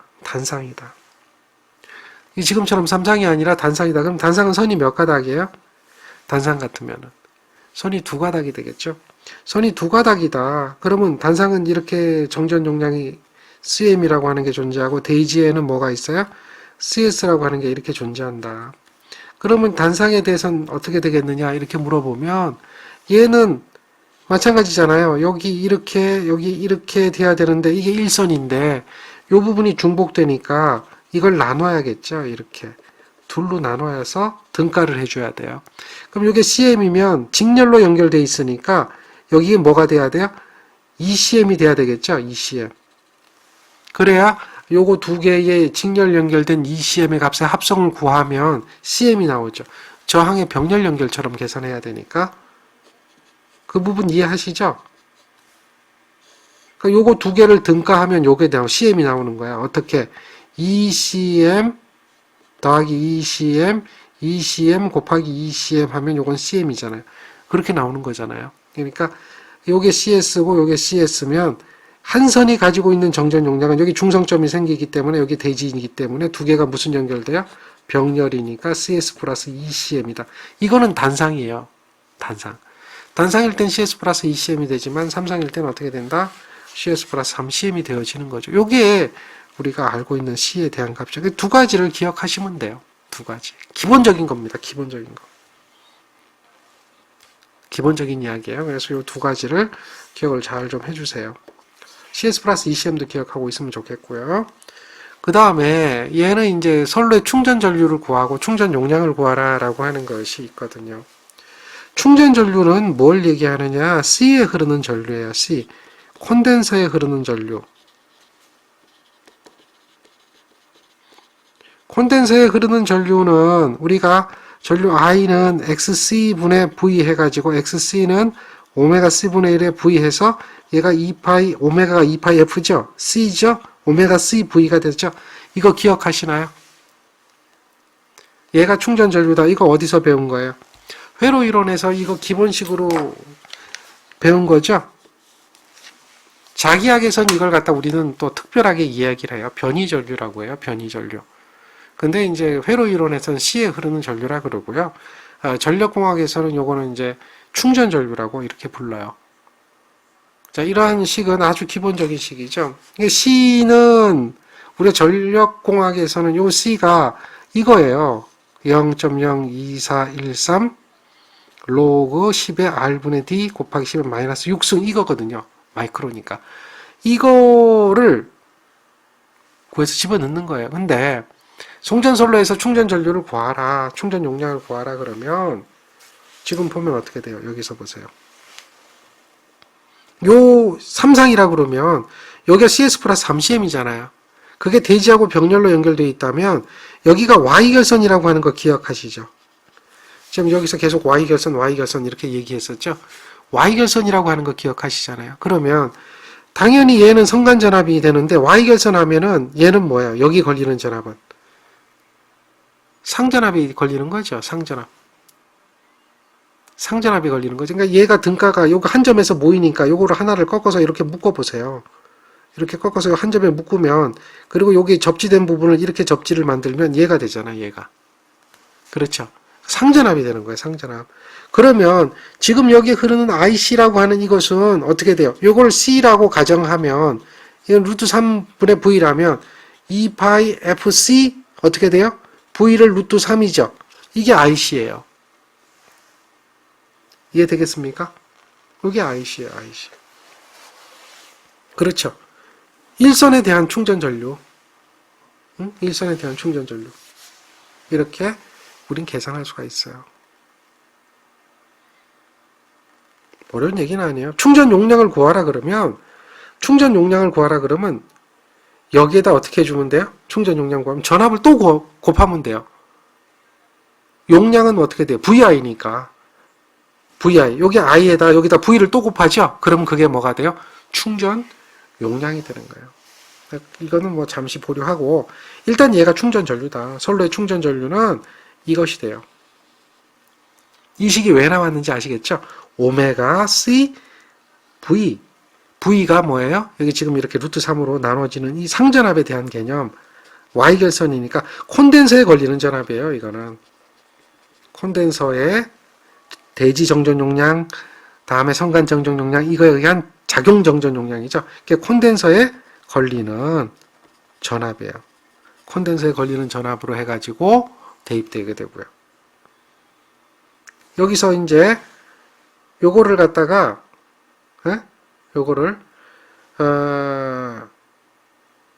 지금처럼 삼상이 아니라 단상이다. 그럼 단상은 선이 몇 가닥이에요? 단상 같으면은 선이 2가닥이 되겠죠. 선이 2가닥이다. 그러면 단상은 이렇게 정전 용량이 CM이라고 하는 게 존재하고 대지에는 뭐가 있어요? CS라고 하는 게 이렇게 존재한다. 그러면 단상에 대해서는 어떻게 되겠느냐 이렇게 물어보면 얘는 마찬가지잖아요. 여기 이렇게 돼야 되는데 이게 일선인데 이 부분이 중복되니까 이걸 나눠야겠죠. 이렇게 둘로 나눠서 등가를 해줘야 돼요. 그럼 이게 CM이면 직렬로 연결돼 있으니까 여기에 뭐가 돼야 돼요? ECM이 돼야 되겠죠. ECM. 그래야 요거 2개의 직렬 연결된 ECM의 값의 합성을 구하면 CM이 나오죠. 저항의 병렬 연결처럼 계산해야 되니까 그 부분 이해하시죠? 그러니까 요거 2개를 등가하면 요게 CM이 나오는 거야. 어떻게? ECM 더하기 ECM 곱하기 ECM 하면 요건 CM이잖아요. 그렇게 나오는 거잖아요. 그러니까 요게 CS고 요게 CS면 한 선이 가지고 있는 정전 용량은 여기 중성점이 생기기 때문에 여기 대지이기 때문에 2개가 무슨 연결돼요? 병렬이니까 CS 플러스 ECM이다. 이거는 단상이에요. 단상일 땐 CS 플러스 ECM이 되지만 삼상일 때는 어떻게 된다? CS 플러스 3CM이 되어지는 거죠. 요게 우리가 알고 있는 C에 대한 값이죠. 2가지를 기억하시면 돼요. 2가지. 기본적인 겁니다. 기본적인 거. 기본적인 이야기예요. 그래서 이 2가지를 기억을 잘 좀 해주세요. CS 플러스 ECM도 기억하고 있으면 좋겠고요. 그 다음에 얘는 이제 선로의 충전 전류를 구하고 충전 용량을 구하라 라고 하는 것이 있거든요. 충전 전류는 뭘 얘기하느냐? C에 흐르는 전류예요. C. 콘덴서에 흐르는 전류. 콘덴서에 흐르는 전류는 우리가 전류 I는 XC분의 V 해가지고 XC는 오메가 C분의 1에 V 해서 얘가 2파이, 오메가가 2파이 F죠? C죠? 오메가 CV가 되죠? 이거 기억하시나요? 얘가 충전 전류다. 이거 어디서 배운 거예요? 회로 이론에서 이거 기본식으로 배운 거죠? 자기학에서는 이걸 갖다 우리는 또 특별하게 이야기를 해요. 변이 전류라고 해요. 변이 전류. 근데 이제 회로 이론에서는 C에 흐르는 전류라 그러고요. 전력공학에서는 요거는 이제 충전 전류라고 이렇게 불러요. 자, 이러한 식은 아주 기본적인 식이죠. C는 우리가 전력공학에서는 요 C가 이거예요. 0.02413 로그 10의 R분의 D 곱하기 10의 마이너스 6승 이거거든요. 마이크로니까. 이거를 구해서 집어넣는 거예요. 근데 송전선로에서 충전 전류를 구하라, 충전 용량을 구하라 그러면 지금 보면 어떻게 돼요? 여기서 보세요. 요 삼상이라 그러면 여기가 CS 플러스 3CM이잖아요. 그게 대지하고 병렬로 연결되어 있다면 여기가 Y결선이라고 하는 거 기억하시죠? 지금 여기서 계속 Y결선, Y결선 이렇게 얘기했었죠? Y결선이라고 하는 거 기억하시잖아요. 그러면 당연히 얘는 성간전압이 되는데 Y결선 하면은 얘는 뭐예요? 여기 걸리는 전압은 상전압이 걸리는 거죠. 상전압이 걸리는 거죠. 그러니까 얘가 등가가 요거 한 점에서 모이니까 요거를 하나를 꺾어서 이렇게 묶어 보세요. 이렇게 꺾어서 한 점에 묶으면, 그리고 여기 접지된 부분을 이렇게 접지를 만들면 얘가 되잖아, 얘가. 그렇죠. 상전압이 되는 거예요, 상전압. 그러면 지금 여기 흐르는 IC라고 하는 이것은 어떻게 돼요? 요걸 C라고 가정하면, 이건 루트 3분의 V라면 2파이 FC 어떻게 돼요? V를 루트 3이죠. 이게 IC예요. 이해되겠습니까? 이게 IC예요, IC. 그렇죠. 일선에 대한 충전 전류. 일선에 대한 충전 전류. 이렇게 우린 계산할 수가 있어요. 어려운 얘기는 아니에요. 충전 용량을 구하라 그러면 여기에다 어떻게 해주면 돼요? 충전 용량 구하면 전압을 또 곱하면 돼요. 용량은 어떻게 돼요? VI니까. VI. 여기 I에다 여기다 V를 또 곱하죠? 그러면 그게 뭐가 돼요? 충전 용량이 되는 거예요. 이거는 뭐 잠시 보류하고, 일단 얘가 충전 전류다. 선로의 충전 전류는 이것이 돼요. 이 식이 왜 나왔는지 아시겠죠? 오메가 C V. V가 뭐예요? 여기 지금 이렇게 루트 3으로 나눠지는 이 상전압에 대한 개념. Y결선이니까 콘덴서에 걸리는 전압이에요. 이거는 콘덴서의 대지 정전 용량, 다음에 성간 정전 용량, 이거에 의한 작용 정전 용량이죠. 그게 콘덴서에 걸리는 전압이에요. 콘덴서에 걸리는 전압으로 해가지고 대입되게 되고요. 여기서 이제 요거를 갖다가 요거를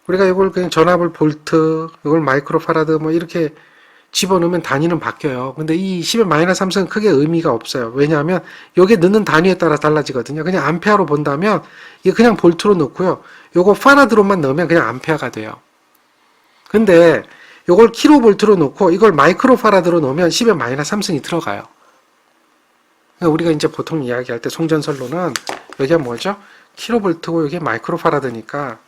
우리가 이걸 그냥 전압을 볼트, 이걸 마이크로파라드 뭐 이렇게 집어넣으면 단위는 바뀌어요. 근데 이 10의 마이너스 3승은 크게 의미가 없어요. 왜냐하면 여기에 넣는 단위에 따라 달라지거든요. 그냥 암페어로 본다면 이게 그냥 볼트로 넣고요. 요거 파라드로만 넣으면 그냥 암페어가 돼요. 근데 요걸 킬로볼트로 넣고 이걸 마이크로파라드로 넣으면 10의 마이너스 3승이 들어가요. 그러니까 우리가 이제 보통 이야기할 때 송전선로는 여기가 뭐죠? 킬로볼트고 여기 마이크로파라드니까,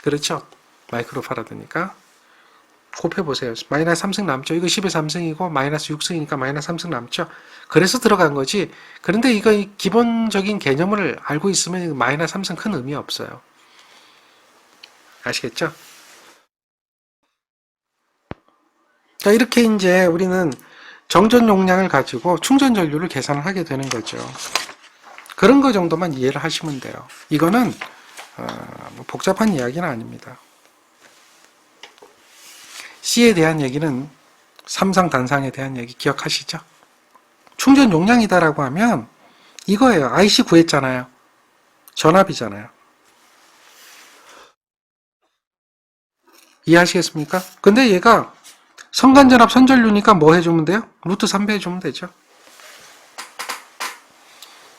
그렇죠? 마이크로파라드니까 곱해보세요. 마이너스 3승 남죠. 이거 10의 3승이고 마이너스 6승이니까 마이너스 3승 남죠. 그래서 들어간 거지. 그런데 이거 기본적인 개념을 알고 있으면 마이너스 3승 큰 의미 없어요. 아시겠죠? 자, 이렇게 이제 우리는 정전 용량을 가지고 충전 전류를 계산을 하게 되는 거죠. 그런 거 정도만 이해를 하시면 돼요. 이거는 뭐 복잡한 이야기는 아닙니다. C에 대한 얘기는 삼상 단상에 대한 얘기 기억하시죠? 충전 용량이다라고 하면 이거예요. IC 구했잖아요. 전압이잖아요. 이해하시겠습니까? 근데 얘가 성간전압 선전류니까 뭐 해주면 돼요? 루트 3배 해주면 되죠.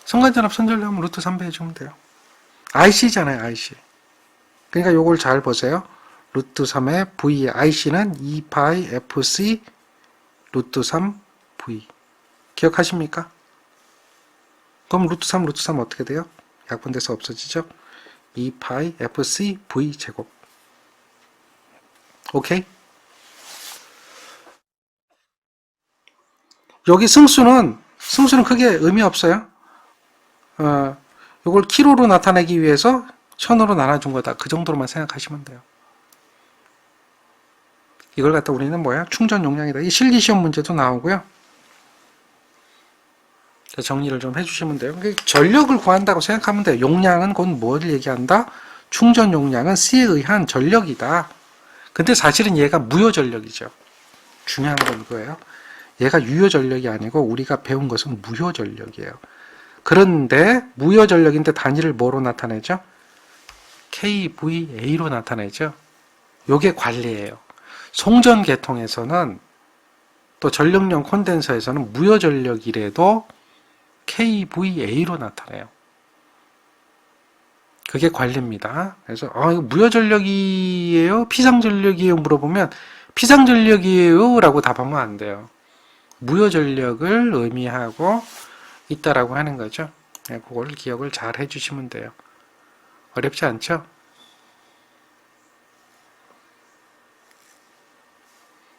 성간전압 선전류하면 루트 3배 해주면 돼요. IC잖아요, IC. 그러니까 요걸 잘 보세요. 루트 3의 V, IC는 2파이 FC 루트 3 V. 기억하십니까? 그럼 루트 3 어떻게 돼요? 약분돼서 없어지죠? 2파이 FC V 제곱. 오케이? 여기 승수는 크게 의미 없어요. 요걸 킬로로 나타내기 위해서 1000으로 나눠준 거다. 그 정도로만 생각하시면 돼요. 이걸 갖다 우리는 뭐야? 충전 용량이다. 이 실기시험 문제도 나오고요. 자, 정리를 좀 해주시면 돼요. 전력을 구한다고 생각하면 돼요. 용량은 곧 뭘 얘기한다? 충전 용량은 C에 의한 전력이다. 근데 사실은 얘가 무효 전력이죠. 중요한 건 그거예요. 얘가 유효 전력이 아니고 우리가 배운 것은 무효 전력이에요. 그런데 무효전력인데 단위를 뭐로 나타내죠? kVA로 나타내죠. 요게 관리예요. 송전 계통에서는 또 전력용 콘덴서에서는 무효전력이래도 kVA로 나타내요. 그게 관리입니다. 그래서 이거 무효전력이에요? 피상전력이에요? 물어보면 피상전력이에요? 라고 답하면 안 돼요. 무효전력을 의미하고 있다라고 하는 거죠. 네, 그걸 기억을 잘 해주시면 돼요. 어렵지 않죠?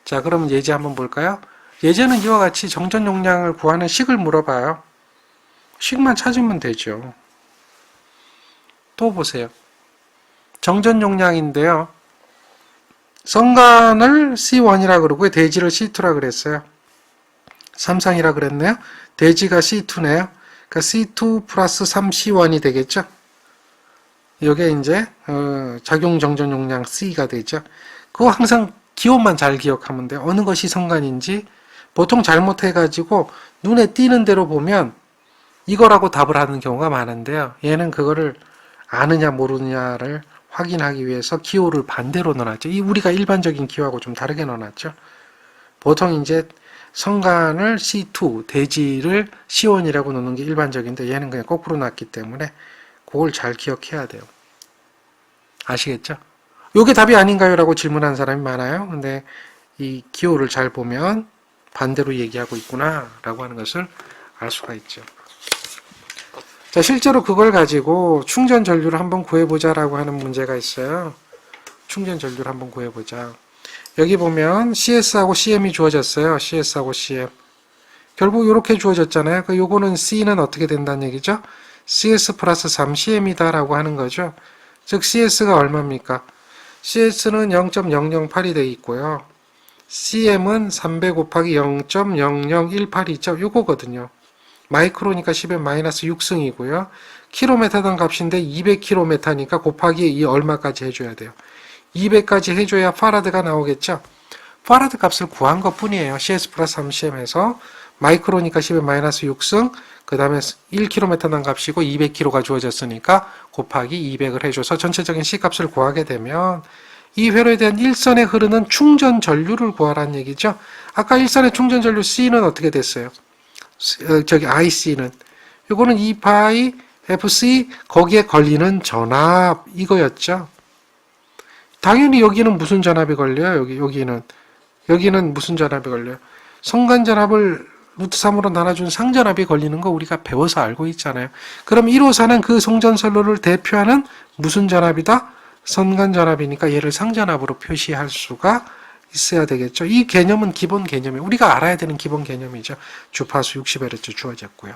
자, 그러면 예제 한번 볼까요? 예제는 이와 같이 정전 용량을 구하는 식을 물어봐요. 식만 찾으면 되죠. 또 보세요. 정전 용량인데요. 성간을 C1이라 그러고요. 대지를 C2라 그랬어요. 삼상이라 그랬네요. 대지가 C2네요. 그러니까 C2 플러스 3C1이 되겠죠. 이게 이제 작용 정전 용량 C가 되죠. 그거 항상 기호만 잘 기억하면 돼요. 어느 것이 성간인지 보통 잘못해가지고 눈에 띄는 대로 보면 이거라고 답을 하는 경우가 많은데요. 얘는 그거를 아느냐 모르느냐를 확인하기 위해서 기호를 반대로 넣어놨죠. 이 우리가 일반적인 기호하고 좀 다르게 넣어놨죠. 보통 이제 성간을 C2, 대지를 C1이라고 넣는 게 일반적인데 얘는 그냥 거꾸로 놨기 때문에 그걸 잘 기억해야 돼요. 아시겠죠? 요게 답이 아닌가요? 라고 질문한 사람이 많아요. 근데 이 기호를 잘 보면 반대로 얘기하고 있구나 라고 하는 것을 알 수가 있죠. 자, 실제로 그걸 가지고 충전 전류를 한번 구해보자 라고 하는 문제가 있어요. 충전 전류를 한번 구해보자. 여기 보면 CS하고 CM이 주어졌어요. CS하고 CM. 결국 이렇게 주어졌잖아요. 요거는 C는 어떻게 된다는 얘기죠? CS 플러스 3CM이다 라고 하는 거죠. 즉 CS가 얼마입니까? CS는 0.008이 되어 있고요. CM은 300 곱하기 0.0018이죠. 요거거든요. 마이크로니까 10의 마이너스 6승이고요. 킬로미터당 값인데 200km니까 곱하기 이 얼마까지 해줘야 돼요. 200까지 해줘야 파라드가 나오겠죠. 파라드 값을 구한 것 뿐이에요. CS 플러스 3CM에서 마이크로니까 10의 마이너스 6승, 그 다음에 1km당 값이고 200km가 주어졌으니까 곱하기 200을 해줘서 전체적인 C 값을 구하게 되면 이 회로에 대한 일선에 흐르는 충전 전류를 구하라는 얘기죠. 아까 일선의 충전 전류 C는 어떻게 됐어요? IC는 요거는 2파이 FC 거기에 걸리는 전압 이거였죠. 당연히 여기는 무슨 전압이 걸려요? 여기는 무슨 전압이 걸려요? 성간 전압을 루트 3으로 나눠준 상전압이 걸리는 거 우리가 배워서 알고 있잖아요. 그럼 1호사는 그 송전선로를 대표하는 무슨 전압이다? 선간 전압이니까 얘를 상전압으로 표시할 수가 있어야 되겠죠. 이 개념은 기본 개념이에요. 우리가 알아야 되는 기본 개념이죠. 주파수 60Hz 주어졌고요.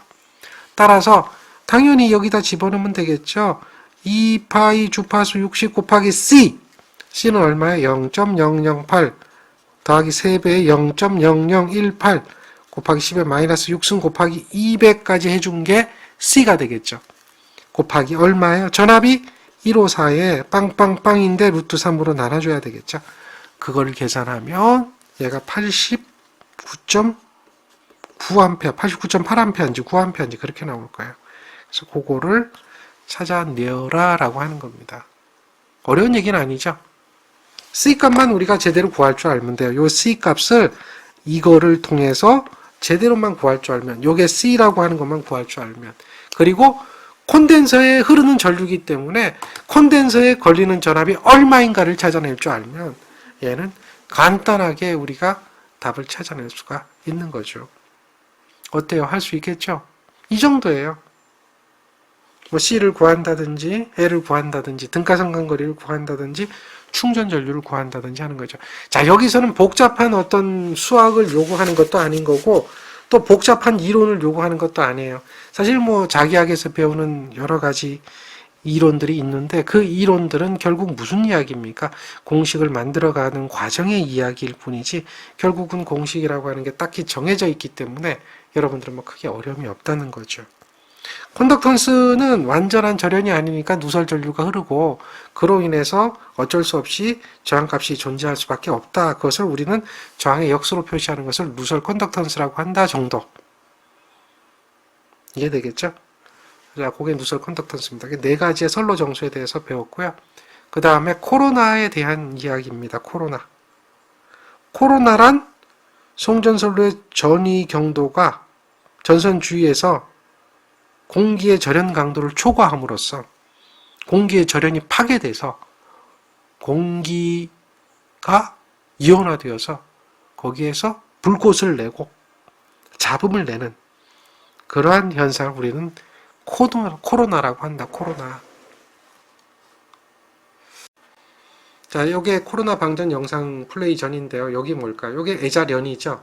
따라서 당연히 여기다 집어넣으면 되겠죠. 2파이 주파수 60 곱하기 C. C는 얼마예요? 0.008 더하기 3배의 0.0018 곱하기 10의 마이너스 6승 곱하기 200까지 해준 게 C가 되겠죠. 곱하기 얼마예요? 전압이 154에 빵빵빵인데 루트 3으로 나눠줘야 되겠죠. 그걸 계산하면 얘가 89.9A, 89.8A인지 9A인지 그렇게 나올 거예요. 그래서 그거를 찾아내어라 라고 하는 겁니다. 어려운 얘기는 아니죠. C값만 우리가 제대로 구할 줄 알면 돼요. 요 C값을 이거를 통해서 제대로만 구할 줄 알면, 요게 C라고 하는 것만 구할 줄 알면, 그리고 콘덴서에 흐르는 전류이기 때문에 콘덴서에 걸리는 전압이 얼마인가를 찾아낼 줄 알면 얘는 간단하게 우리가 답을 찾아낼 수가 있는 거죠. 어때요? 할 수 있겠죠? 이 정도예요. 뭐 C를 구한다든지 L을 구한다든지 등가성간거리를 구한다든지 충전 전류를 구한다든지 하는 거죠. 자, 여기서는 복잡한 어떤 수학을 요구하는 것도 아닌 거고 또 복잡한 이론을 요구하는 것도 아니에요. 사실 뭐 자기학에서 배우는 여러 가지 이론들이 있는데 그 이론들은 결국 무슨 이야기입니까? 공식을 만들어가는 과정의 이야기일 뿐이지 결국은 공식이라고 하는 게 딱히 정해져 있기 때문에 여러분들은 뭐 크게 어려움이 없다는 거죠. 컨덕턴스는 완전한 절연이 아니니까 누설 전류가 흐르고 그로 인해서 어쩔 수 없이 저항값이 존재할 수밖에 없다. 그것을 우리는 저항의 역수로 표시하는 것을 누설 컨덕턴스라고 한다 정도. 이해되겠죠? 자, 고개 누설 컨덕턴스입니다. 네 가지의 선로 정수에 대해서 배웠고요. 그 다음에 코로나에 대한 이야기입니다. 코로나란 송전선로의 전위 경도가 전선 주위에서 공기의 절연 강도를 초과함으로써 공기의 절연이 파괴돼서 공기가 이온화되어서 거기에서 불꽃을 내고 잡음을 내는 그러한 현상을 우리는 코로나라고 한다. 코로나. 자, 요게 코로나 방전 영상 플레이 전인데요. 여기 뭘까요? 요게 애자련이죠.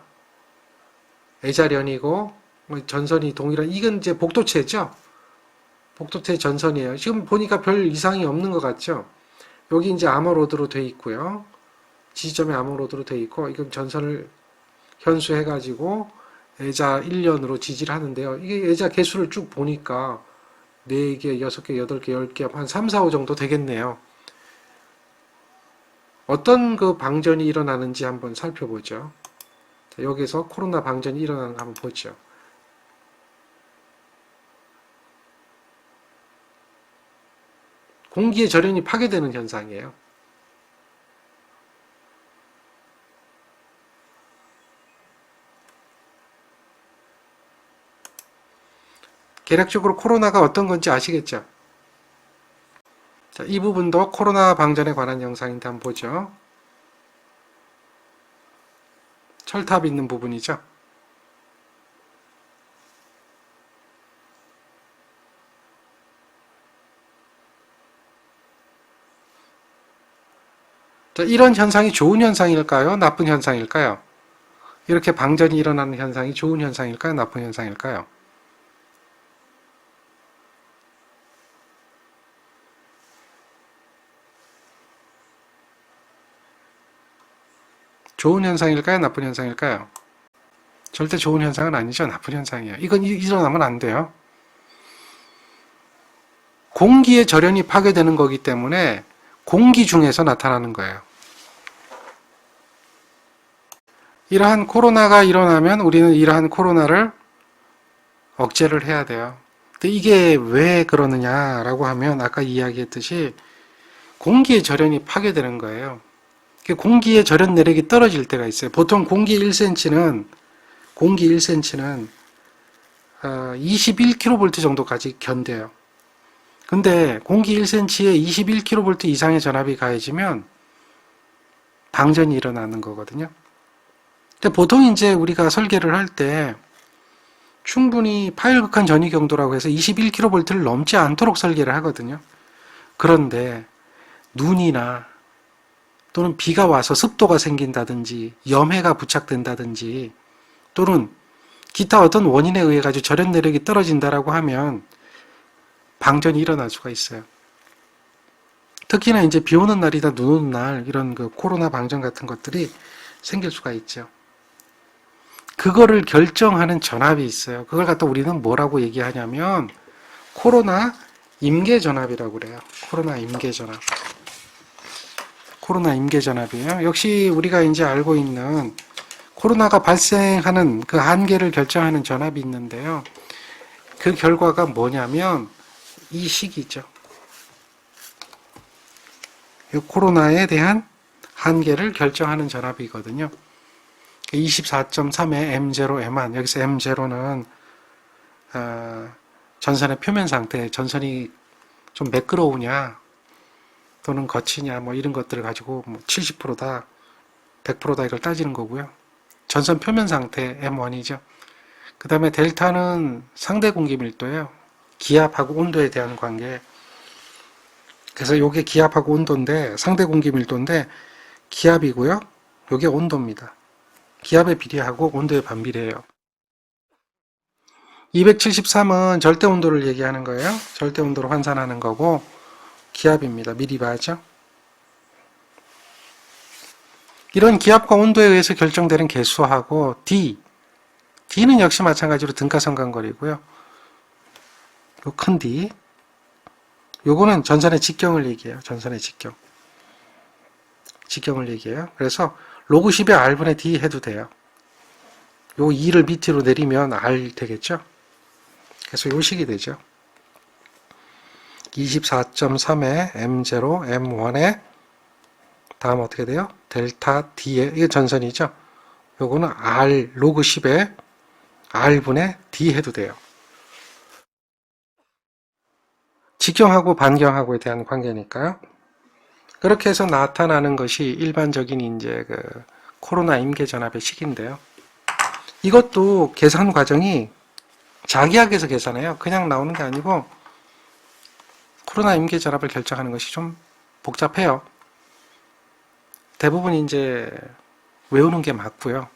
애자련이고 전선이 동일한 이건 이제 복도체죠. 복도체 전선이에요. 지금 보니까 별 이상이 없는 것 같죠. 여기 이제 아머로드로 돼 있고요. 지지점에 아머로드로 돼 있고 이건 전선을 현수해가지고 애자 1년으로 지지를 하는데요. 이게 애자 개수를 쭉 보니까 4개, 6개, 8개, 10개, 한 3, 4, 5 정도 되겠네요. 어떤 그 방전이 일어나는지 한번 살펴보죠. 자, 여기서 코로나 방전이 일어나는 거 한번 보죠. 공기의 절연이 파괴되는 현상이에요. 개략적으로 코로나가 어떤 건지 아시겠죠? 자, 이 부분도 코로나 방전에 관한 영상인데 한번 보죠. 철탑 있는 부분이죠. 자, 이런 현상이 좋은 현상일까요? 나쁜 현상일까요? 이렇게 방전이 일어나는 현상이 좋은 현상일까요? 나쁜 현상일까요? 좋은 현상일까요? 나쁜 현상일까요? 절대 좋은 현상은 아니죠. 나쁜 현상이에요. 이건 일어나면 안 돼요. 공기의 절연이 파괴되는 거기 때문에 공기 중에서 나타나는 거예요. 이러한 코로나가 일어나면 우리는 이러한 코로나를 억제를 해야 돼요. 근데 이게 왜 그러느냐라고 하면 아까 이야기했듯이 공기의 절연이 파괴되는 거예요. 공기의 절연 내력이 떨어질 때가 있어요. 보통 공기 1cm는 21kV 정도까지 견뎌요. 근데 공기 1cm에 21kV 이상의 전압이 가해지면 방전이 일어나는 거거든요. 근데 보통 이제 우리가 설계를 할 때 충분히 파열극한 전위 경도라고 해서 21kV를 넘지 않도록 설계를 하거든요. 그런데 눈이나 또는 비가 와서 습도가 생긴다든지 염해가 부착된다든지 또는 기타 어떤 원인에 의해 가지고 절연 내력이 떨어진다라고 하면 방전이 일어날 수가 있어요. 특히나 이제 비 오는 날이다 눈 오는 날 이런 그 코로나 방전 같은 것들이 생길 수가 있죠. 그거를 결정하는 전압이 있어요. 그걸 갖다 우리는 뭐라고 얘기하냐면 코로나 임계 전압이라고 그래요. 코로나 임계 전압. 코로나 임계 전압이에요. 역시 우리가 이제 알고 있는 코로나가 발생하는 그 한계를 결정하는 전압이 있는데요. 그 결과가 뭐냐면 이 식이죠. 이 코로나에 대한 한계를 결정하는 전압이거든요. 24.3의 M0, M1. 여기서 M0는 전선의 표면 상태, 전선이 좀 매끄러우냐 또는 거치냐 뭐 이런 것들을 가지고 뭐 70%다 100%다 이걸 따지는 거고요. 전선 표면 상태 M1이죠. 그 다음에 델타는 상대 공기 밀도예요. 기압하고 온도에 대한 관계. 그래서 이게 기압하고 온도인데 상대 공기 밀도인데 기압이고요. 이게 온도입니다. 기압에 비례하고 온도에 반비례해요. 273은 절대 온도를 얘기하는 거예요. 절대 온도로 환산하는 거고 기압입니다. 미리바죠. 이런 기압과 온도에 의해서 결정되는 개수하고 D는 역시 마찬가지로 등가성간거리고요. 요 큰 D. 요거는 전선의 직경을 얘기해요. 전선의 직경. 직경을 얘기해요. 그래서 로그 10의 R분의 D 해도 돼요. 요 2를 밑으로 내리면 R 되겠죠? 그래서 요 식이 되죠. 24.3에 M0, M1에 다음 어떻게 돼요? 델타 D에 이게 전선이죠. 요거는 R 로그 10에 R분의 D 해도 돼요. 직경하고 반경하고에 대한 관계니까요. 그렇게 해서 나타나는 것이 일반적인 이제 그 코로나 임계전압의 식인데요. 이것도 계산 과정이 자기학에서 계산해요. 그냥 나오는 게 아니고 코로나 임계전압을 결정하는 것이 좀 복잡해요. 대부분 이제 외우는 게 맞고요.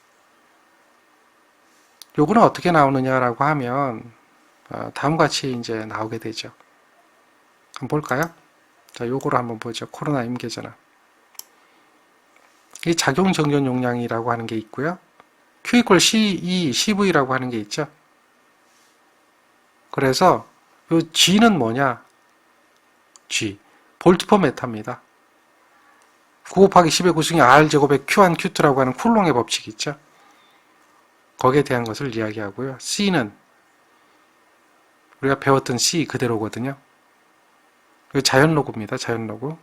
요거는 어떻게 나오느냐라고 하면 다음과 같이 이제 나오게 되죠. 한번 볼까요? 자, 요거를 한번 보죠. 코로나 임계전압. 이 작용 정전 용량이라고 하는 게 있고요. Q 이퀄 CE, CV라고 하는 게 있죠. 그래서 요 G는 뭐냐? G. 볼트 퍼 메타입니다. 9 곱하기 10의 구승이 R제곱의 Q1, Q2라고 하는 쿨롱의 법칙이 있죠. 거기에 대한 것을 이야기하고요. C는 우리가 배웠던 C 그대로거든요. 자연로그입니다. 자연로그.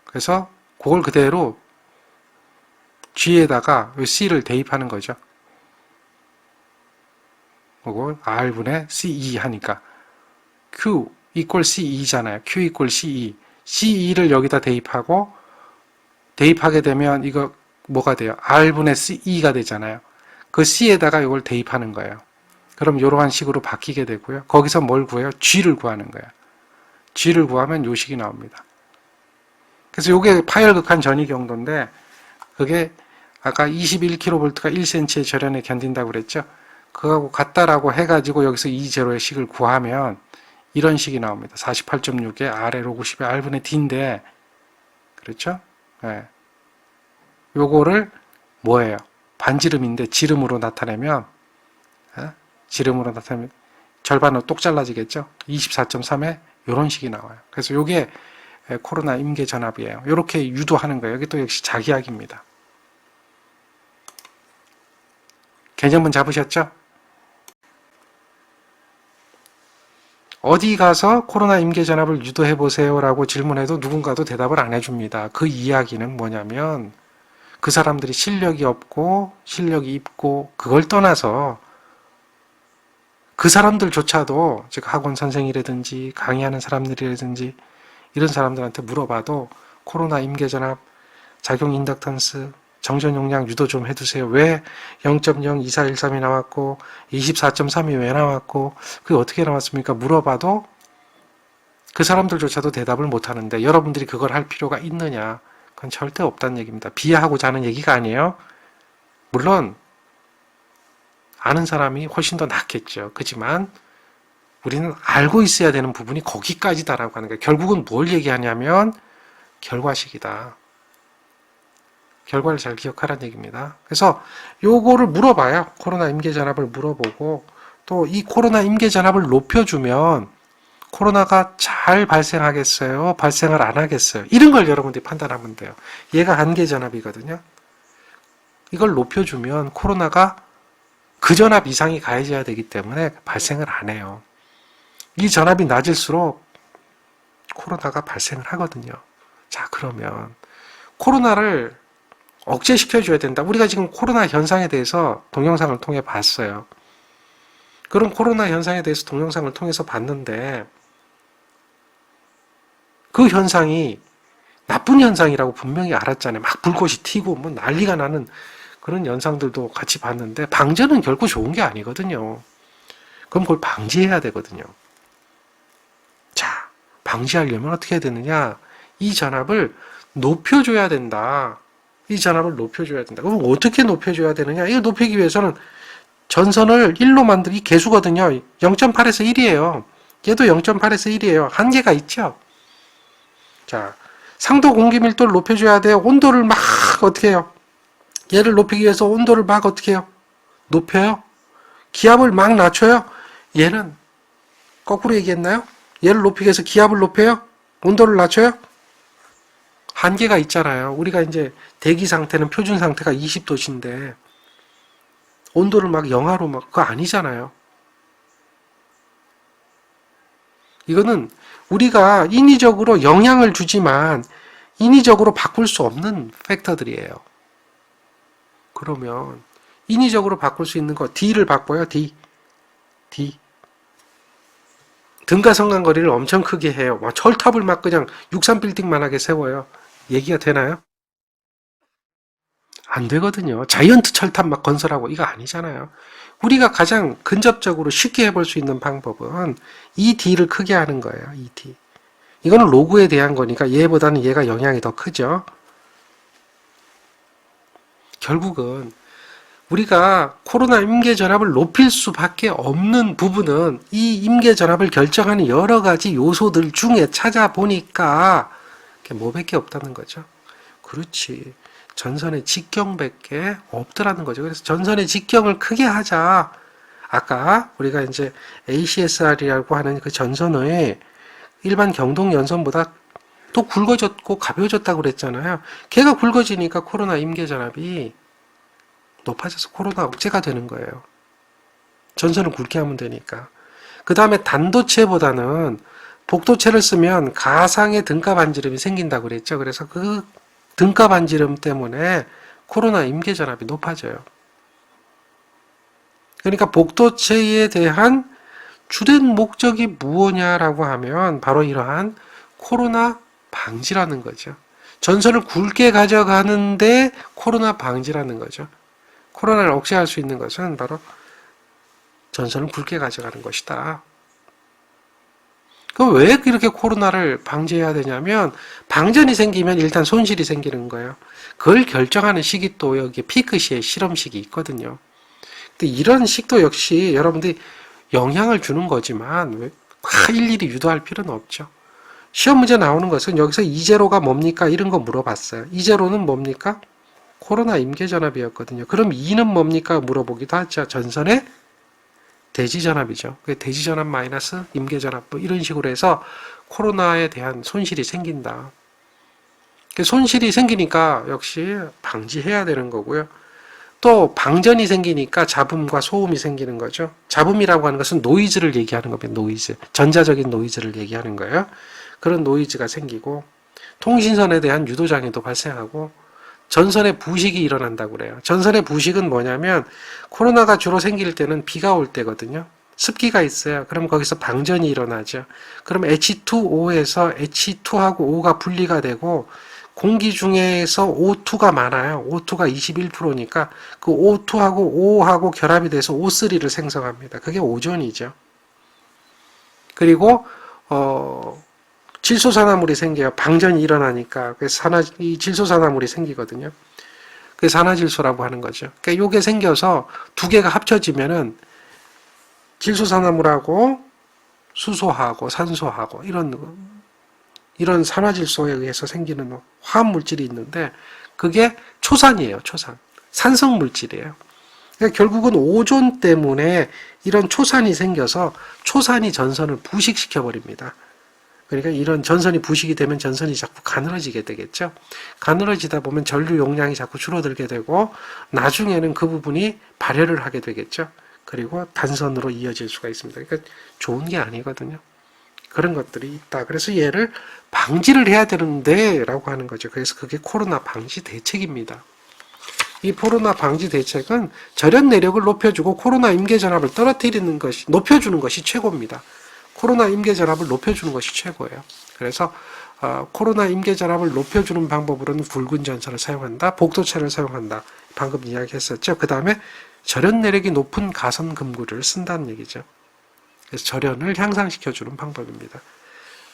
그래서 그걸 그대로 G에다가 C를 대입하는 거죠. 그리고 R분의 CE 하니까 Q 이퀄 CE잖아요. Q 이퀄 CE. CE를 여기다 대입하고 대입하게 되면 이거 뭐가 돼요? R분의 CE가 되잖아요. 그 C에다가 이걸 대입하는 거예요. 그럼 이러한 식으로 바뀌게 되고요. 거기서 뭘 구해요? G를 구하는 거예요. G를 구하면 요 식이 나옵니다. 그래서 이게 파열극한 전위 경도인데 그게 아까 21kV가 1cm의 절연에 견딘다고 그랬죠. 그거하고 같다라고 해가지고 여기서 E0의 식을 구하면 이런 식이 나옵니다. 48.6에 R에 로그 10에 R분의 D인데 그렇죠? 네. 요거를 뭐예요? 반지름인데 지름으로 나타내면 지름으로 나타내면 절반으로 똑 잘라지겠죠? 24.3에 이런 식이 나와요. 그래서 요게 코로나 임계 전압이에요. 이렇게 유도하는 거예요. 여기 또 역시 자기학입니다. 개념은 잡으셨죠? 어디 가서 코로나 임계 전압을 유도해 보세요 라고 질문해도 누군가도 대답을 안 해줍니다. 그 이야기는 뭐냐면 그 사람들이 실력이 없고 실력이 있고 그걸 떠나서 그 사람들조차도 즉 학원 선생이라든지 강의하는 사람들이라든지 이런 사람들한테 물어봐도 코로나 임계전압, 작용 인덕턴스, 정전 용량 유도 좀 해두세요. 왜 0.02413이 나왔고 24.3이 왜 나왔고 그게 어떻게 나왔습니까? 물어봐도 그 사람들조차도 대답을 못하는데 여러분들이 그걸 할 필요가 있느냐? 그건 절대 없다는 얘기입니다. 비하하고자 하는 얘기가 아니에요. 물론 아는 사람이 훨씬 더 낫겠죠. 그렇지만 우리는 알고 있어야 되는 부분이 거기까지다라고 하는 거예요. 결국은 뭘 얘기하냐면 결과식이다. 결과를 잘 기억하라는 얘기입니다. 그래서 요거를 물어봐요. 코로나 임계전압을 물어보고 또 이 코로나 임계전압을 높여주면 코로나가 잘 발생하겠어요? 발생을 안 하겠어요? 이런 걸 여러분들이 판단하면 돼요. 얘가 한계전압이거든요. 이걸 높여주면 코로나가 그 전압 이상이 가해져야 되기 때문에 발생을 안 해요. 이 전압이 낮을수록 코로나가 발생을 하거든요. 자, 그러면 코로나를 억제시켜줘야 된다. 우리가 지금 코로나 현상에 대해서 동영상을 통해 봤어요. 그런 코로나 현상에 대해서 동영상을 통해서 봤는데 그 현상이 나쁜 현상이라고 분명히 알았잖아요. 막 불꽃이 튀고 뭐 난리가 나는 그런 현상들도 같이 봤는데 방전은 결코 좋은 게 아니거든요. 그럼 그걸 방지해야 되거든요. 자, 방지하려면 어떻게 해야 되느냐? 이 전압을 높여줘야 된다. 이 전압을 높여줘야 된다. 그럼 어떻게 높여줘야 되느냐? 이거 높이기 위해서는 전선을 1로 만들기 개수거든요. 0.8에서 1이에요. 얘도 0.8에서 1이에요. 한계가 있죠? 자, 상도 공기 밀도를 높여줘야 돼요. 온도를 막 어떻게 해요? 얘를 높이기 위해서 온도를 막 어떻게 해요? 높여요? 기압을 막 낮춰요? 얘는 거꾸로 얘기했나요? 얘를 높이기 위해서 기압을 높여요? 온도를 낮춰요? 한계가 있잖아요. 우리가 이제 대기 상태는 표준 상태가 20도씨인데 온도를 막 영하로 막 그거 아니잖아요. 이거는 우리가 인위적으로 영향을 주지만 인위적으로 바꿀 수 없는 팩터들이에요. 그러면 인위적으로 바꿀 수 있는 거 D를 바꿔요. D. 등가 성간거리를 엄청 크게 해요. 막 철탑을 막 그냥 63빌딩만하게 세워요. 얘기가 되나요? 안 되거든요. 자이언트 철탑 막 건설하고 이거 아니잖아요. 우리가 가장 근접적으로 쉽게 해볼 수 있는 방법은 이 D를 크게 하는 거예요. 이 D. 이거는 로그에 대한 거니까 얘보다는 얘가 영향이 더 크죠. 결국은 우리가 코로나 임계 전압을 높일 수밖에 없는 부분은 이 임계 전압을 결정하는 여러 가지 요소들 중에 찾아보니까 뭐밖에 없다는 거죠. 그렇지. 전선의 직경밖에 없더라는 거죠. 그래서 전선의 직경을 크게 하자. 아까 우리가 이제 ACSR이라고 하는 그 전선의 일반 경동 연선보다 또 굵어졌고 가벼워졌다고 그랬잖아요. 걔가 굵어지니까 코로나 임계 전압이 높아져서 코로나 억제가 되는 거예요. 전선을 굵게 하면 되니까. 그 다음에 단도체보다는 복도체를 쓰면 가상의 등가 반지름이 생긴다고 그랬죠. 그래서 그 등가 반지름 때문에 코로나 임계 전압이 높아져요. 그러니까 복도체에 대한 주된 목적이 무엇냐라고 하면 바로 이러한 코로나 방지라는 거죠. 전선을 굵게 가져가는데 코로나 방지라는 거죠. 코로나를 억제할 수 있는 것은 바로 전선을 굵게 가져가는 것이다. 그럼 왜 이렇게 코로나를 방지해야 되냐면 방전이 생기면 일단 손실이 생기는 거예요. 그걸 결정하는 시기 또 여기 피크 시에 실험 시기 있거든요. 근데 이런 식도 역시 여러분들이 영향을 주는 거지만 일일이 유도할 필요는 없죠. 시험 문제 나오는 것은 여기서 이제로가 뭡니까? 이런 거 물어봤어요. 이제로는 뭡니까? 코로나 임계 전압이었거든요. 그럼 2는 뭡니까? 물어보기도 하죠. 전선의 대지 전압이죠. 대지 전압 마이너스 임계 전압 뭐 이런 식으로 해서 코로나에 대한 손실이 생긴다. 손실이 생기니까 역시 방지해야 되는 거고요. 또 방전이 생기니까 잡음과 소음이 생기는 거죠. 잡음이라고 하는 것은 노이즈를 얘기하는 겁니다. 노이즈. 전자적인 노이즈를 얘기하는 거예요. 그런 노이즈가 생기고 통신선에 대한 유도장애도 발생하고 전선의 부식이 일어난다고 그래요. 전선의 부식은 뭐냐면 코로나가 주로 생길 때는 비가 올 때거든요. 습기가 있어요. 그럼 거기서 방전이 일어나죠. 그럼 H2O에서 H2하고 O가 분리가 되고 공기 중에서 O2가 많아요. O2가 21%니까 그 O2하고 O하고 결합이 돼서 O3를 생성합니다. 그게 오존이죠. 그리고 질소산화물이 생겨요. 방전이 일어나니까 그래서 이 질소산화물이 생기거든요. 그게 산화질소라고 하는 거죠. 그러니까 이게 생겨서 두 개가 합쳐지면은 질소산화물하고 수소하고 산소하고 이런 산화질소에 의해서 생기는 화합물질이 있는데 그게 초산이에요. 초산. 산성 물질이에요. 그러니까 결국은 오존 때문에 이런 초산이 생겨서 초산이 전선을 부식시켜 버립니다. 그러니까 이런 전선이 부식이 되면 전선이 자꾸 가늘어지게 되겠죠. 가늘어지다 보면 전류 용량이 자꾸 줄어들게 되고 나중에는 그 부분이 발열을 하게 되겠죠. 그리고 단선으로 이어질 수가 있습니다. 그러니까 좋은 게 아니거든요. 그런 것들이 있다. 그래서 얘를 방지를 해야 되는데 라고 하는 거죠. 그래서 그게 코로나 방지 대책입니다. 이 코로나 방지 대책은 절연 내력을 높여주고 코로나 임계 전압을 떨어뜨리는 것이 높여주는 것이 최고입니다. 코로나 임계 전압을 높여주는 것이 최고예요. 그래서 코로나 임계 전압을 높여주는 방법으로는 굵은 전선을 사용한다. 복도체를 사용한다. 방금 이야기했었죠. 그 다음에 절연 내력이 높은 가선 금구를 쓴다는 얘기죠. 그래서 절연을 향상시켜주는 방법입니다.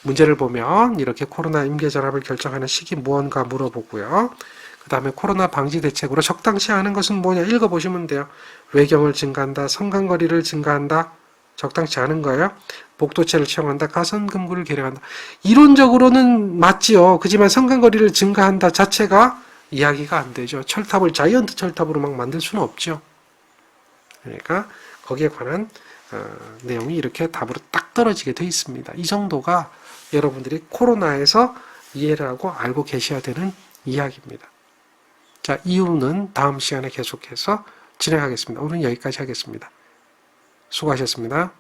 문제를 보면 이렇게 코로나 임계 전압을 결정하는 시기 무언가 물어보고요. 그 다음에 코로나 방지 대책으로 적당치 않은 것은 뭐냐 읽어보시면 돼요. 외경을 증가한다. 성간거리를 증가한다. 적당치 않은 거예요. 복도체를 채용한다. 가선금구를 개량한다. 이론적으로는 맞지요. 그지만 성간거리를 증가한다 자체가 이야기가 안 되죠. 철탑을 자이언트 철탑으로 막 만들 수는 없죠. 그러니까 거기에 관한 내용이 이렇게 답으로 딱 떨어지게 돼 있습니다. 이 정도가 여러분들이 코로나에서 이해를 하고 알고 계셔야 되는 이야기입니다. 자, 이유는 다음 시간에 계속해서 진행하겠습니다. 오늘 여기까지 하겠습니다. 수고하셨습니다.